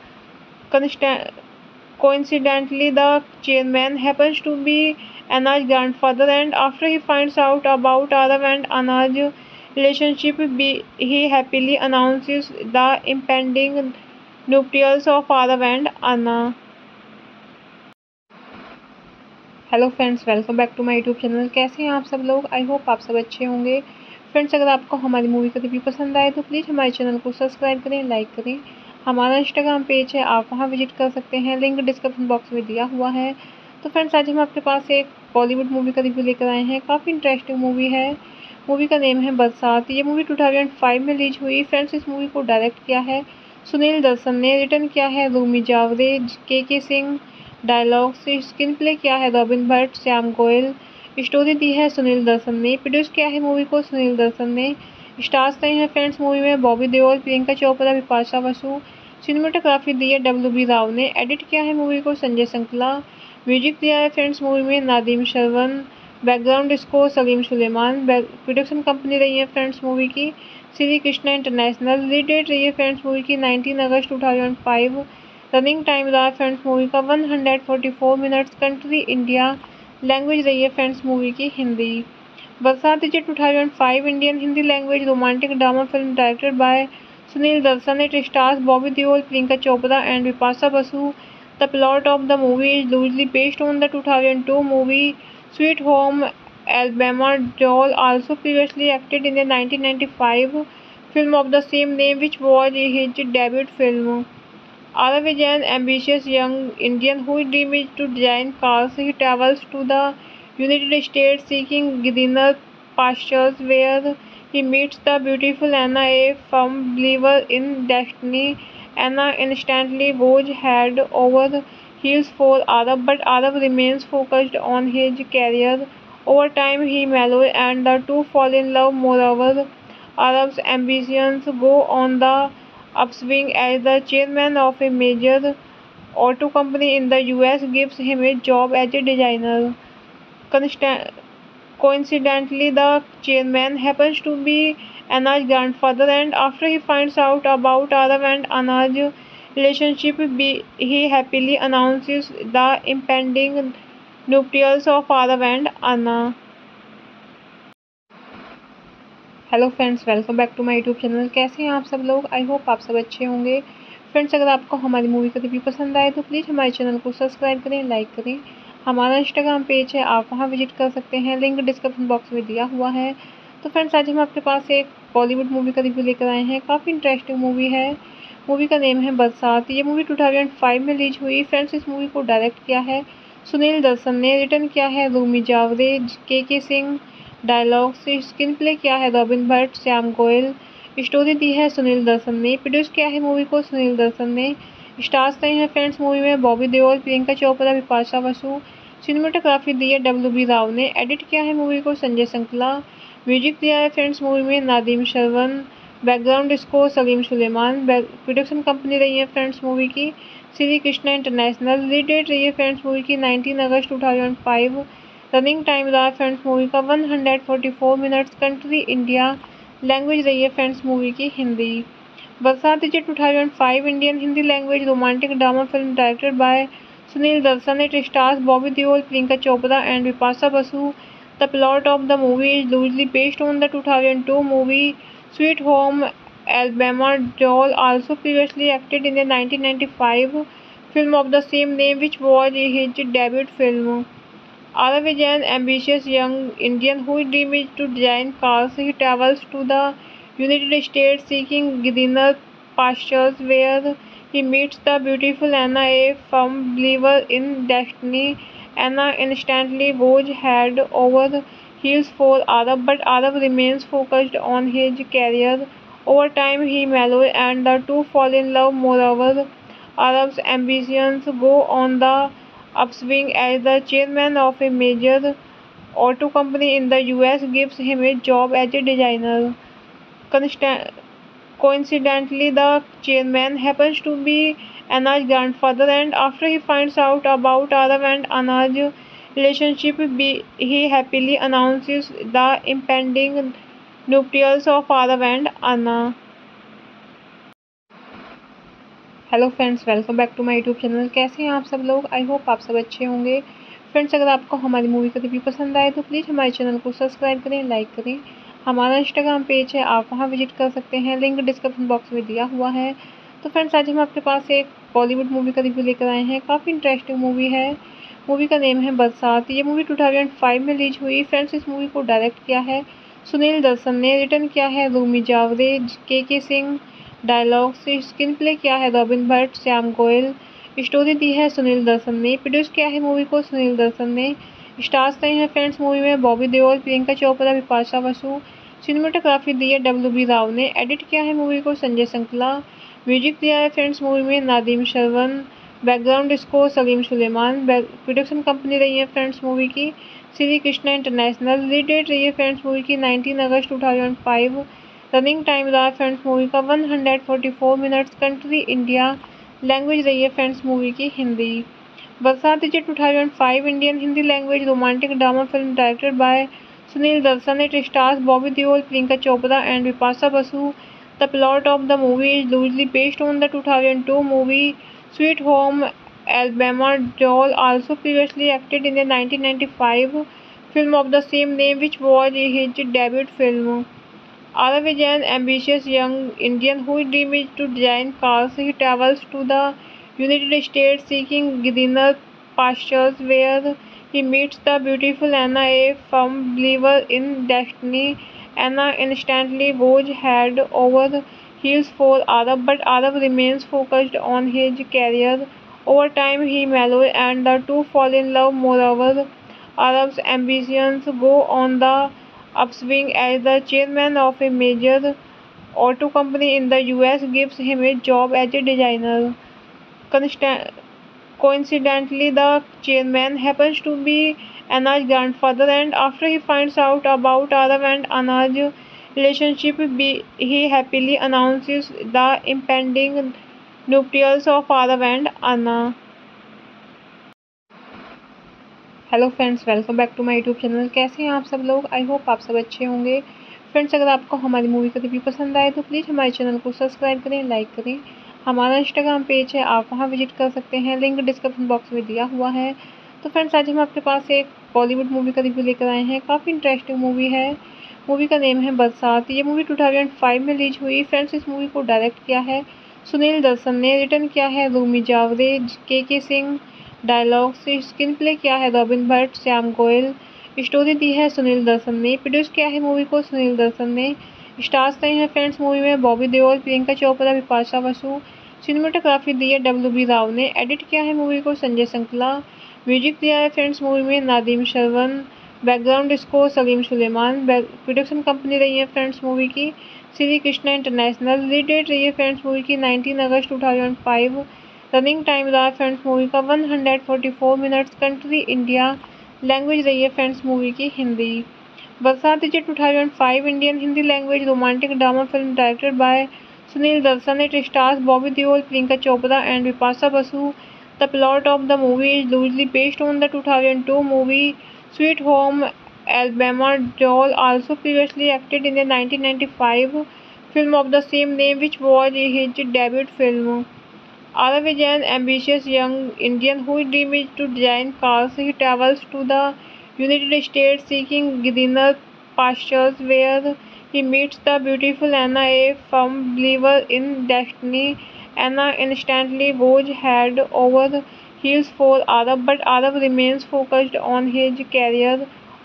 Coincidentally, the chairman happens to be Anna's grandfather, and after he finds out about Arav and Anna's relationship, he happily announces the impending nuptials of Arav and Anna. Hello friends, welcome back to my YouTube channel. कैसे हैं आप सब लोग? I hope आप सब अच्छे होंगे। Friends अगर आपको हमारी मूवी का रिव्यू पसंद आए तो प्लीज़ हमारे चैनल को सब्सक्राइब करें, लाइक करें। हमारा इंस्टाग्राम पेज है, आप वहां विजिट कर सकते हैं, लिंक डिस्क्रिप्शन बॉक्स में दिया हुआ है। तो फ्रेंड्स आज हम आपके पास एक बॉलीवुड मूवी का रिव्यू लेकर आए हैं। काफ़ी इंटरेस्टिंग मूवी है। मूवी का नेम है बरसात। ये मूवी 2005 में रिलीज हुई। फ्रेंड्स इस मूवी को डायरेक्ट किया है सुनील दर्शन ने, रिटर्न किया है रूमी जावरे, के सिंह, डायलॉग्स स्क्रीन प्ले किया है रॉबिन भट्ट, श्याम गोयल, स्टोरी दी है सुनील दर्शन ने, प्रोड्यूस किया है मूवी को सुनील दर्शन ने। स्टार्स रहे हैं फ्रेंड्स मूवी में बॉबी देओल, प्रियंका चोपड़ा, बिपाशा बसु। सिनेमेटोग्राफी दी है डब्ल्यू.बी. राव ने, एडिट किया है मूवी को संजय संकला। म्यूजिक दिया है फ्रेंड्स मूवी में Nadeem Shravan, background score Salim Sulaiman. Production company रही है फ्रेंड्स मूवी की Shri Krishna international. Release date रही है फ्रेंड्स मूवी की 19 अगस्त 2005। रनिंग टाइम रहा फ्रेंड्स मूवी का 144 मिनट्स। कंट्री इंडिया, लैंग्वेज रही है फ्रेंड्स मूवी की Hindi. Barsaat is 2005 Indian Hindi language romantic drama film directed by Sunil Darshan. It stars Bobby Deol, Priyanka Chopra and Bipasha Basu. The plot of the movie is loosely based on the 2002 movie Sweet Home Alabama. Deol also previously acted in the 1995 film of the same name, which was his debut film. Arav is an ambitious young Indian whose dream is to design cars. He travels to the United States seeking greener pastures, where he meets the beautiful Anna, a firm believer in destiny. Anna instantly goes head over heels for Arav, but Arav remains focused on his career. Over time, he mellows and the two fall in love. Moreover, Arav's ambitions go on the upswing as the chairman of a major auto company in the US gives him a job as a designer. Coincidentally, the chairman happens to be Anna's grandfather, and after he finds out about Arav and Anna's relationship, he happily announces the impending nuptials of Arav and Anna. Hello friends, welcome back to my YouTube channel. कैसे हैं आप सब लोग? I hope आप सब अच्छे होंगे। Friends, अगर आपको हमारी मूवी का रिव्यू पसंद आए तो प्लीज़ हमारे चैनल को सब्सक्राइब करें, लाइक करें। हमारा इंस्टाग्राम पेज है, आप वहां विजिट कर सकते हैं, लिंक डिस्क्रिप्शन बॉक्स में दिया हुआ है। तो फ्रेंड्स, आज हम आपके पास एक बॉलीवुड मूवी का रिव्यू लेकर आए हैं। काफ़ी इंटरेस्टिंग मूवी है। मूवी का नेम है बरसात। ये मूवी 2005 में रिलीज हुई। फ्रेंड्स, इस मूवी को डायरेक्ट किया है सुनील दर्शन ने, रिटर्न किया है रूमी जावरे, के सिंह। डायलॉग्स स्क्रीन प्ले किया है रॉबिन भट्ट, श्याम गोयल, स्टोरी दी है सुनील दर्शन ने, प्रोड्यूस किया है मूवी को सुनील दर्शन ने। स्टार्स रहे हैं फ्रेंड्स मूवी में बॉबी देओल, प्रियंका चोपड़ा, बिपाशा बसु। सिनेमेटोग्राफी दी है डब्ल्यू.बी. राव ने, एडिट किया है मूवी को संजय संकला। म्यूजिक दिया है फ्रेंड्स मूवी में Nadeem Shravan, background score Salim Sulaiman. Production company रही है फ्रेंड्स मूवी की Shri Krishna international. Release date रही है फ्रेंड्स मूवी की 19 अगस्त 2005। रनिंग टाइम रहा फ्रेंड्स मूवी का 144 मिनट्स। कंट्री इंडिया, लैंग्वेज रही है फ्रेंड्स मूवी की Hindi. Barsaat is 2005 Indian Hindi language romantic drama film directed by Sunil Darshan. It stars Bobby Deol, Priyanka Chopra and Bipasha Basu. The plot of the movie is loosely based on the 2002 movie Sweet Home Alabama. Deol also previously acted in the 1995 film of the same name, which was his debut film. Arav is an ambitious young Indian whose dream is to design cars. He travels to the United States seeking greener pastures, where he meets the beautiful Anna, a firm believer in destiny. Anna instantly goes head over heels for Arav, but Arav remains focused on his career. Over time, he mellows and the two fall in love. Moreover, Arav's ambitions go on the upswing as the chairman of a major auto company in the US gives him a job as a designer. Coincidentally, the chairman happens to be Anna's grandfather, and after he finds out about Arav and Anna's relationship, he happily announces the impending nuptials of Arav and Anna. Hello friends, welcome back to my YouTube channel. कैसे हैं आप सब लोग? I hope आप सब अच्छे होंगे। Friends, अगर आपको हमारी मूवी का रिव्यू पसंद आए तो प्लीज़ हमारे चैनल को सब्सक्राइब करें, लाइक करें। हमारा इंस्टाग्राम पेज है, आप वहां विजिट कर सकते हैं, लिंक डिस्क्रिप्शन बॉक्स में दिया हुआ है। तो फ्रेंड्स, आज हम आपके पास एक बॉलीवुड मूवी का रिव्यू लेकर आए हैं। काफ़ी इंटरेस्टिंग मूवी है। मूवी का नेम है बरसात। ये मूवी 2005 में रिलीज हुई। फ्रेंड्स, इस मूवी को डायरेक्ट किया है सुनील दर्शन ने, रिटर्न किया है रूमी जावरे, के सिंह। डायलॉग्स स्क्रीन प्ले किया है रॉबिन भट्ट, श्याम गोयल, स्टोरी दी है सुनील दर्शन ने, प्रोड्यूस किया है मूवी को सुनील दर्शन ने। स्टार्स रहे हैं फ्रेंड्स मूवी में बॉबी देओल, प्रियंका चोपड़ा, बिपाशा बसु। सिनेमेटोग्राफी दी है डब्ल्यू.बी. राव ने, एडिट किया है मूवी को संजय संकला। म्यूजिक दिया है फ्रेंड्स मूवी में Nadeem Shravan, background score Salim Sulaiman. Production company रही है फ्रेंड्स मूवी की Shri Krishna international. Release date रही है फ्रेंड्स मूवी की 19 अगस्त 2005। रनिंग टाइम रहा फ्रेंड्स मूवी का 144 मिनट्स। Country India. लैंग्वेज रही है फ्रेंड्स मूवी की Hindi. Barsaat is 2005 Indian Hindi language romantic drama film directed by Sunil Darshan. It stars Bobby Deol, Priyanka Chopra and Vipasa Basu. The plot of the movie is loosely based on the 2002 movie Sweet Home Alabama. Deol also previously acted in the 1995 film of the same name, which was his debut film. Arav is an ambitious young Indian whose dream is to design cars. He travels to the United States seeking greener pastures, where he meets the beautiful Anna, a firm believer in destiny. Anna instantly goes head over heels for Arav, but Arav remains focused on his career. Over time, he mellows and the two fall in love. Moreover, Arav's ambitions go on the upswing as the chairman of a major auto company in the US gives him a job as a designer. Coincidentally, the chairman happens to be Anna's grandfather, and after he finds out about Arav and Anna's relationship, he happily announces the impending nuptials of Arav and Anna. Hello friends, welcome back to my YouTube channel. कैसे हैं आप सब लोग? I hope आप सब अच्छे होंगे। Friends, अगर आपको हमारी मूवी का रिव्यू पसंद आए तो प्लीज़ हमारे चैनल को सब्सक्राइब करें, लाइक करें। हमारा इंस्टाग्राम पेज है, आप वहां विजिट कर सकते हैं, लिंक डिस्क्रिप्शन बॉक्स में दिया हुआ है। तो फ्रेंड्स, आज हम आपके पास एक बॉलीवुड मूवी का रिव्यू लेकर आए हैं। काफ़ी इंटरेस्टिंग मूवी है। मूवी का नेम है बरसात। ये मूवी 2005 में रिलीज हुई। फ्रेंड्स, इस मूवी को डायरेक्ट किया है सुनील दर्शन ने, रिटर्न किया है रूमी जावरे, के सिंह। डायलॉग से स्क्रीन प्ले किया है रॉबिन भट्ट, श्याम गोयल। स्टोरी दी है सुनील दर्शन ने। प्रोड्यूस किया है मूवी को सुनील दर्शन ने। स्टार्स रहे हैं फ्रेंड्स मूवी में बॉबी देओल, प्रियंका चोपड़ा, विपाशा बसु। सिनेमेटोग्राफी दी है WB राव ने। एडिट किया है मूवी को संजय संकला। म्यूजिक दिया है फ्रेंड्स मूवी में Nadeem Shravan. Background score Salim Sulaiman. Production company रही है फ्रेंड्स मूवी की Shri Krishna international. Release date रही है फ्रेंड्स मूवी की 19 अगस्त 2005। रनिंग टाइम रहा फ्रेंड्स मूवी का 144 मिनट्स। Country India. लैंग्वेज रही है फ्रेंड्स मूवी की Hindi. Barsaat is 2005 Indian Hindi language romantic drama film directed by Sunil Darshan. It stars Bobby Deol, Priyanka Chopra and Vipasa Basu. The plot of the movie is loosely based on the 2002 movie Sweet Home Alabama. Deol also previously acted in the 1995 film of the same name, which was his debut film. Arav is an ambitious young Indian whose dream is to design cars. He travels to the United States seeking greener pastures, where he meets the beautiful Anna, a firm believer in destiny. Anna instantly goes head over heels for Arav, but Arav remains focused on his career.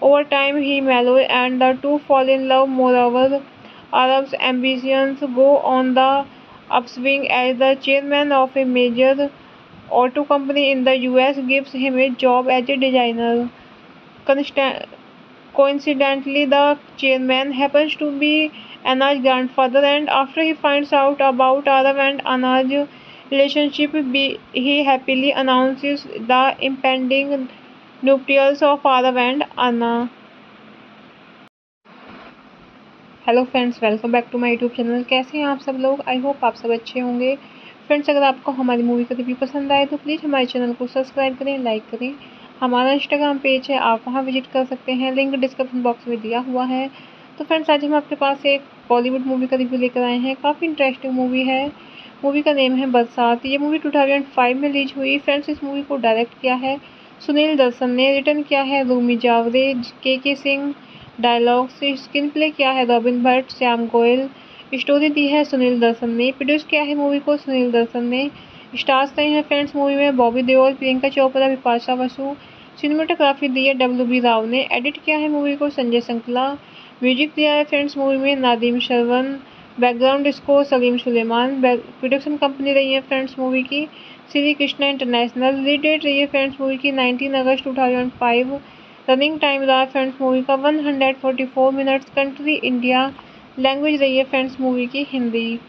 Over time, he mellows and the two fall in love. Moreover, Arav's ambitions go on the upswing as the chairman of a major auto company in the US gives him a job as a designer. Coincidentally, the chairman happens to be Anna's grandfather, and after he finds out about Arav and Anna's relationship, he happily announces the impending nuptials of Arav and Anna. Hello friends, welcome back to my YouTube channel. कैसे हैं आप सब लोग? I hope आप सब अच्छे होंगे। Friends, अगर आपको हमारी मूवी का रिव्यू पसंद आए तो प्लीज़ हमारे चैनल को सब्सक्राइब करें, लाइक करें। हमारा इंस्टाग्राम पेज है, आप वहां विजिट कर सकते हैं, लिंक डिस्क्रिप्शन बॉक्स में दिया हुआ है। तो फ्रेंड्स, आज हम आपके पास एक बॉलीवुड मूवी का रिव्यू लेकर आए हैं। काफ़ी इंटरेस्टिंग मूवी है। मूवी का नेम है बरसात। ये मूवी 2005 में रिलीज हुई। फ्रेंड्स, इस मूवी को डायरेक्ट किया है सुनील दर्शन ने, रिटर्न किया है रूमी जावरे, के सिंह। डायलॉग से स्क्रीन प्ले किया है रॉबिन भट्ट, श्याम गोयल। स्टोरी दी है सुनील दर्शन ने। प्रोड्यूस किया है मूवी को सुनील दर्शन ने। स्टार्स रहे हैं फ्रेंड्स मूवी में बॉबी देओल, प्रियंका चोपड़ा, विपाशा बसु। सिनेमेटोग्राफी दी है WB राव ने। एडिट किया है मूवी को संजय संकला। म्यूजिक दिया है फ्रेंड्स मूवी में Nadeem Shravan. Background score Salim Sulaiman. Production company रही है फ्रेंड्स मूवी की Shri Krishna international. Release date रही है फ्रेंड्स मूवी की 19 अगस्त 2005। रनिंग टाइम रहा फ्रेंड्स मूवी का 144 मिनट्स। Country India. लैंग्वेज रही है फ्रेंड्स मूवी की हिंदी।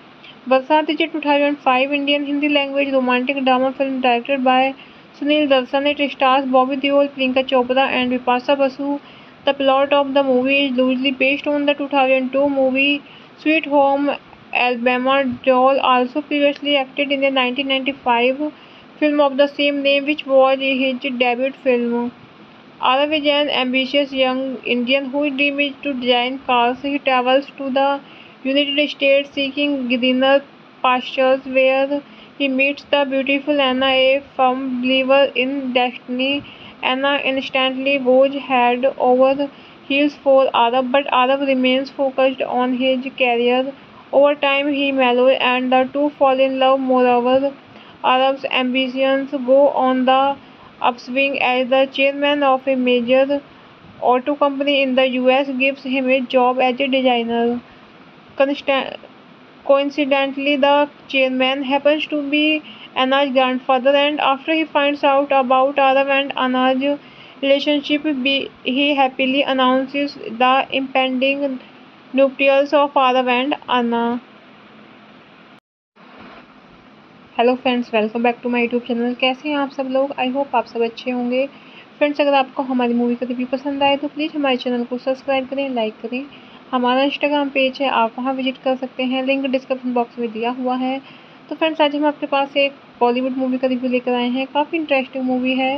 बरसात is a 2005 Indian Hindi language romantic drama film directed by Sunil Darsan. It stars Bobby Deol, Priyanka Chopra and Vipasa Basu. The plot of the movie is loosely based on the 2002 movie Sweet Home Alabama. Deol also previously acted in the 1995 film of the same name, which was his debut film. Arav is an ambitious young Indian whose dream is to design cars. He travels to the United States seeking greener pastures, where he meets the beautiful Anna, a firm believer in destiny. Anna instantly goes head over heels for Arav, but Arav remains focused on his career. Over time, he mellows and the two fall in love. Moreover, Arav's ambitions go on the upswing as the chairman of a major auto company in the US gives him a job as a designer. Coincidentally, the chairman happens to be Anna's grandfather, and after he finds out about Arav and Anna's relationship, he happily announces the impending nuptials of Arav and Anna. Hello friends, welcome back to my YouTube channel. कैसे हैं आप सब लोग? I hope आप सब अच्छे होंगे। Friends, अगर आपको हमारी मूवी का रिव्यू पसंद आए तो प्लीज़ हमारे चैनल को सब्सक्राइब करें, लाइक करें। हमारा इंस्टाग्राम पेज है, आप वहां विजिट कर सकते हैं, लिंक डिस्क्रिप्शन बॉक्स में दिया हुआ है। तो फ्रेंड्स, आज हम आपके पास एक बॉलीवुड मूवी का रिव्यू लेकर आए हैं। काफ़ी इंटरेस्टिंग मूवी है।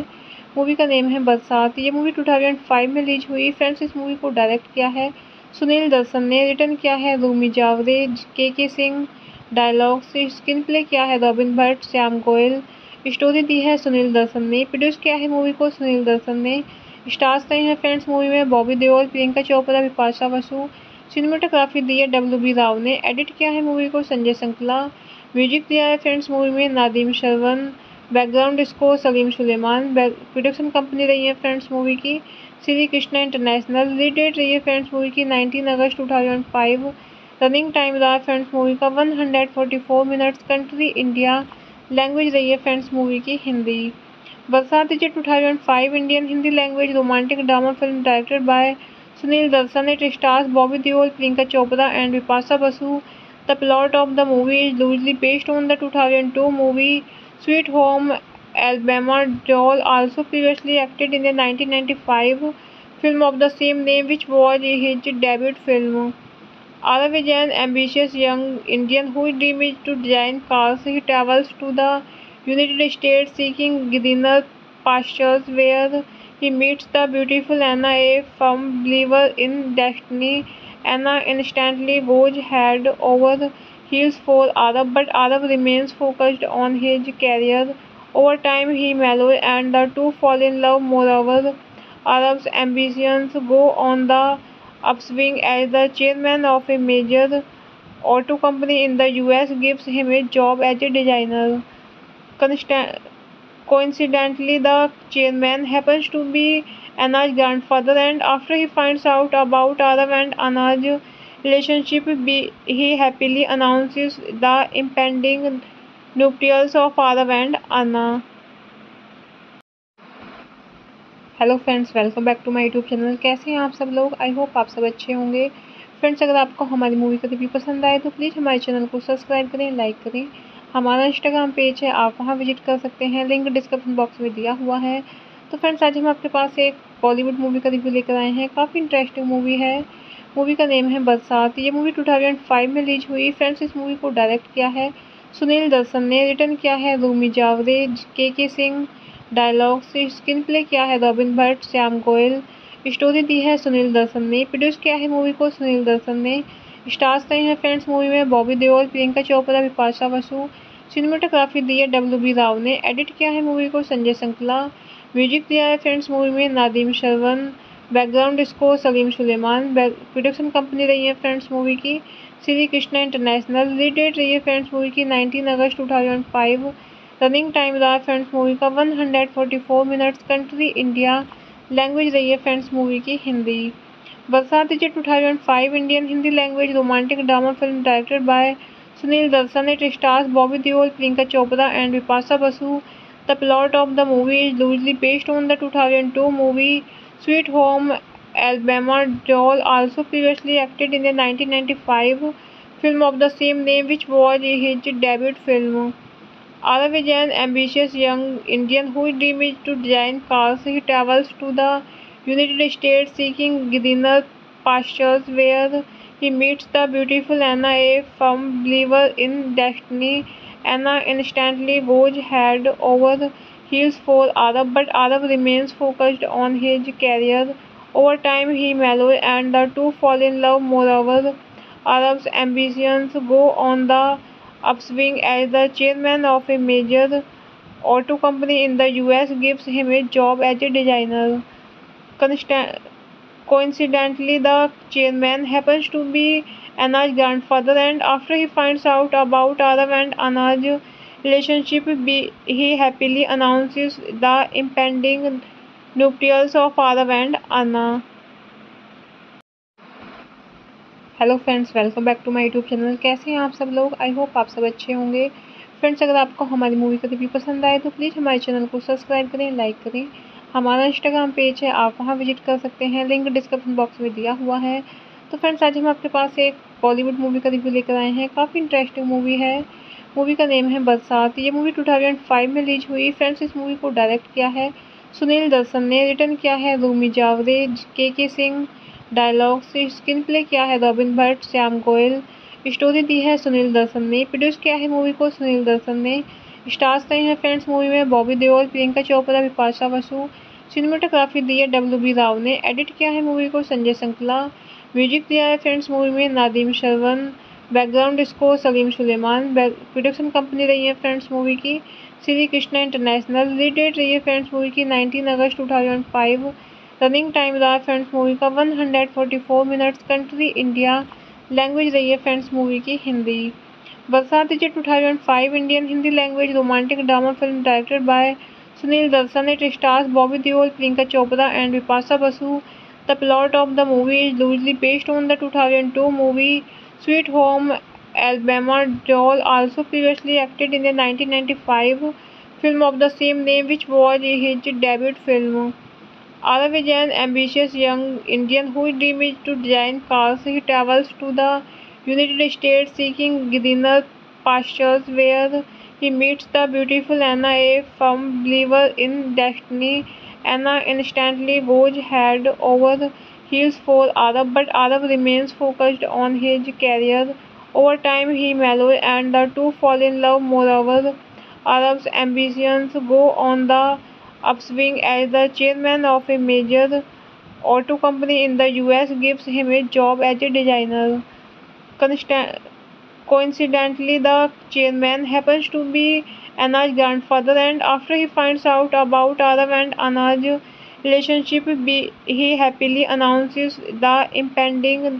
मूवी का नेम है बरसात। ये मूवी 2005 में रिलीज हुई। फ्रेंड्स, इस मूवी को डायरेक्ट किया है सुनील दर्शन ने, रिटर्न किया है रूमी जावरे, के सिंह, डायलॉग से स्क्रीन प्ले किया है रॉबिन भट्ट, श्याम गोयल, स्टोरी दी है सुनील दर्शन ने, प्रोड्यूस किया है मूवी को सुनील दर्शन ने। स्टार्स रहे हैं फ्रेंड्स मूवी में बॉबी देओल, प्रियंका चोपड़ा, विपाशा बसु। सिनेमेटोग्राफी दी है WB राव ने। एडिट किया है मूवी को संजय संकला। म्यूजिक दिया है फ्रेंड्स मूवी में Nadeem Shravan. Background score Salim Sulaiman. Production company रही है फ्रेंड्स मूवी की Shri Krishna international. Release date रही है फ्रेंड्स मूवी की 19 अगस्त 2005। रनिंग टाइम रहा फ्रेंड्स मूवी का 144 मिनट्स। Country India. लैंग्वेज रही है फ्रेंड्स मूवी की Hindi. Barsaat is a 2005 Indian Hindi language romantic drama film directed by Sunil Darshan. It stars Bobby Deol, Priyanka Chopra and Vipasa Basu. The plot of the movie is loosely based on the 2002 movie Sweet Home Alabama. Deol also previously acted in the 1995 film of the same name, which was his debut film. Arav is an ambitious young Indian whose dream is to design cars. He travels to the United States seeking greener pastures, where he meets the beautiful Anna, a firm believer in destiny. Anna instantly goes head over heels for Arav, but Arav remains focused on his career. Over time, he mellows and the two fall in love. Moreover, Arav's ambitions go on the upswing as the chairman of a major auto company in the US gives him a job as a designer. Coincidentally, the chairman happens to be Anna's grandfather, and after he finds out about Arav and Anna's relationship, he happily announces the impending nuptials of Arav and Anna. Hello friends, welcome back to my YouTube channel. कैसे हैं आप सब लोग? I hope आप सब अच्छे होंगे। Friends, अगर आपको हमारी मूवी का रिव्यू पसंद आए तो प्लीज़ हमारे चैनल को सब्सक्राइब करें, लाइक करें। हमारा इंस्टाग्राम पेज है, आप वहां विजिट कर सकते हैं, लिंक डिस्क्रिप्शन बॉक्स में दिया हुआ है। तो फ्रेंड्स, आज हम आपके पास एक बॉलीवुड मूवी का रिव्यू लेकर आए हैं। काफ़ी इंटरेस्टिंग मूवी है। मूवी का नेम है बरसात। ये मूवी 2005 में रिलीज हुई। फ्रेंड्स, इस मूवी को डायरेक्ट किया है सुनील दर्शन ने, रिटर्न किया है रूमी जावरे, के सिंह, डायलॉग से स्क्रीन प्ले किया है रॉबिन भट्ट, श्याम गोयल, स्टोरी दी है सुनील दर्शन ने, प्रोड्यूस किया है मूवी को सुनील दर्शन ने। स्टार्स रहे हैं फ्रेंड्स मूवी में बॉबी देओल, प्रियंका चोपड़ा, विपाशा बसु। सिनेमेटोग्राफी दी है WB राव ने। एडिट किया है मूवी को संजय संकला। म्यूजिक दिया है फ्रेंड्स मूवी में Nadeem Shravan. Background score Salim Sulaiman. Production company रही है फ्रेंड्स मूवी की Shri Krishna international. Release date रही है फ्रेंड्स मूवी की 19 अगस्त 2005। रनिंग टाइम रहा फ्रेंड्स मूवी का 144 मिनट्स। Country India. लैंग्वेज रही है फ्रेंड्स मूवी की Hindi. Barsaat is a 2005 Indian Hindi language romantic drama film directed by Sunil Darshan. It stars Bobby Deol, Priyanka Chopra and Vipasa Basu. The plot of the movie is loosely based on the 2002 movie Sweet Home Alabama. Deol also previously acted in the 1995 film of the same name, which was his debut film. Arav is an ambitious young Indian whose dream is to design cars. He travels to the United States seeking greener pastures, where he meets the beautiful Anna, a firm believer in destiny. Anna instantly goes head over heels for Arav, but Arav remains focused on his career. Over time, he mellows and the two fall in love. Moreover, Arav's ambitions go on the upswing as the chairman of a major auto company in the US gives him a job as a designer. Coincidentally, the chairman happens to be Anna's grandfather, and after he finds out about Arav and Anna's relationship, he happily announces the impending nuptials of Arav and Anna. Hello friends, welcome back to my YouTube channel. कैसे हैं आप सब लोग? I hope आप सब अच्छे होंगे। Friends, अगर आपको हमारी मूवी का रिव्यू पसंद आए तो प्लीज़ हमारे चैनल को सब्सक्राइब करें, लाइक करें। हमारा इंस्टाग्राम पेज है, आप वहां विजिट कर सकते हैं, लिंक डिस्क्रिप्शन बॉक्स में दिया हुआ है। तो फ्रेंड्स, आज हम आपके पास एक बॉलीवुड मूवी का रिव्यू लेकर आए हैं। काफ़ी इंटरेस्टिंग मूवी है। मूवी का नेम है बरसात। ये मूवी 2005 में रिलीज हुई। फ्रेंड्स, इस मूवी को डायरेक्ट किया है सुनील दर्शन ने, रिटर्न किया है रूमी जावरे, के सिंह, डायलॉग से स्क्रीन प्ले किया है रॉबिन भट्ट, श्याम गोयल, स्टोरी दी है सुनील दर्शन ने, प्रोड्यूस किया है मूवी को सुनील दर्शन ने। स्टार्स रहे हैं फ्रेंड्स मूवी में बॉबी देओल, प्रियंका चोपड़ा, बिपाशा बसु। सिनेमेटोग्राफी दी है WB राव ने। एडिट किया है मूवी को संजय संकला। म्यूजिक दिया है फ्रेंड्स मूवी में Nadeem Shravan. Background score Salim Sulaiman. Production company रही है फ्रेंड्स मूवी की Shri Krishna international. Release date रही है फ्रेंड्स मूवी की 19 अगस्त 2005। रनिंग टाइम रहा फ्रेंड्स मूवी का 144 मिनट्स। Country India. लैंग्वेज रही है फ्रेंड्स मूवी की Hindi. Barsaat is 2005 Indian Hindi language romantic drama film directed by Sunil Darshan. It stars Bobby Deol, Priyanka Chopra and Bipasha Basu. The plot of the movie is loosely based on the 2002 movie Sweet Home Alabama. Joel also previously acted in the 1995 film of the same name, which was his debut film. Arav is an ambitious young Indian whose dream is to design cars. He travels to the United States seeking greener pastures, where he meets the beautiful Anna, a firm believer in destiny. Anna instantly goes head over heels for Arav, but Arav remains focused on his career. Over time, he mellows and the two fall in love. Moreover, Arav's ambitions go on the upswing as the chairman of a major auto company in the US gives him a job as a designer. Coincidentally, the chairman happens to be Anna's grandfather, and after he finds out about Arav and Anna's relationship, he happily announces the impending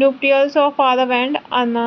nuptials of Arav and Anna.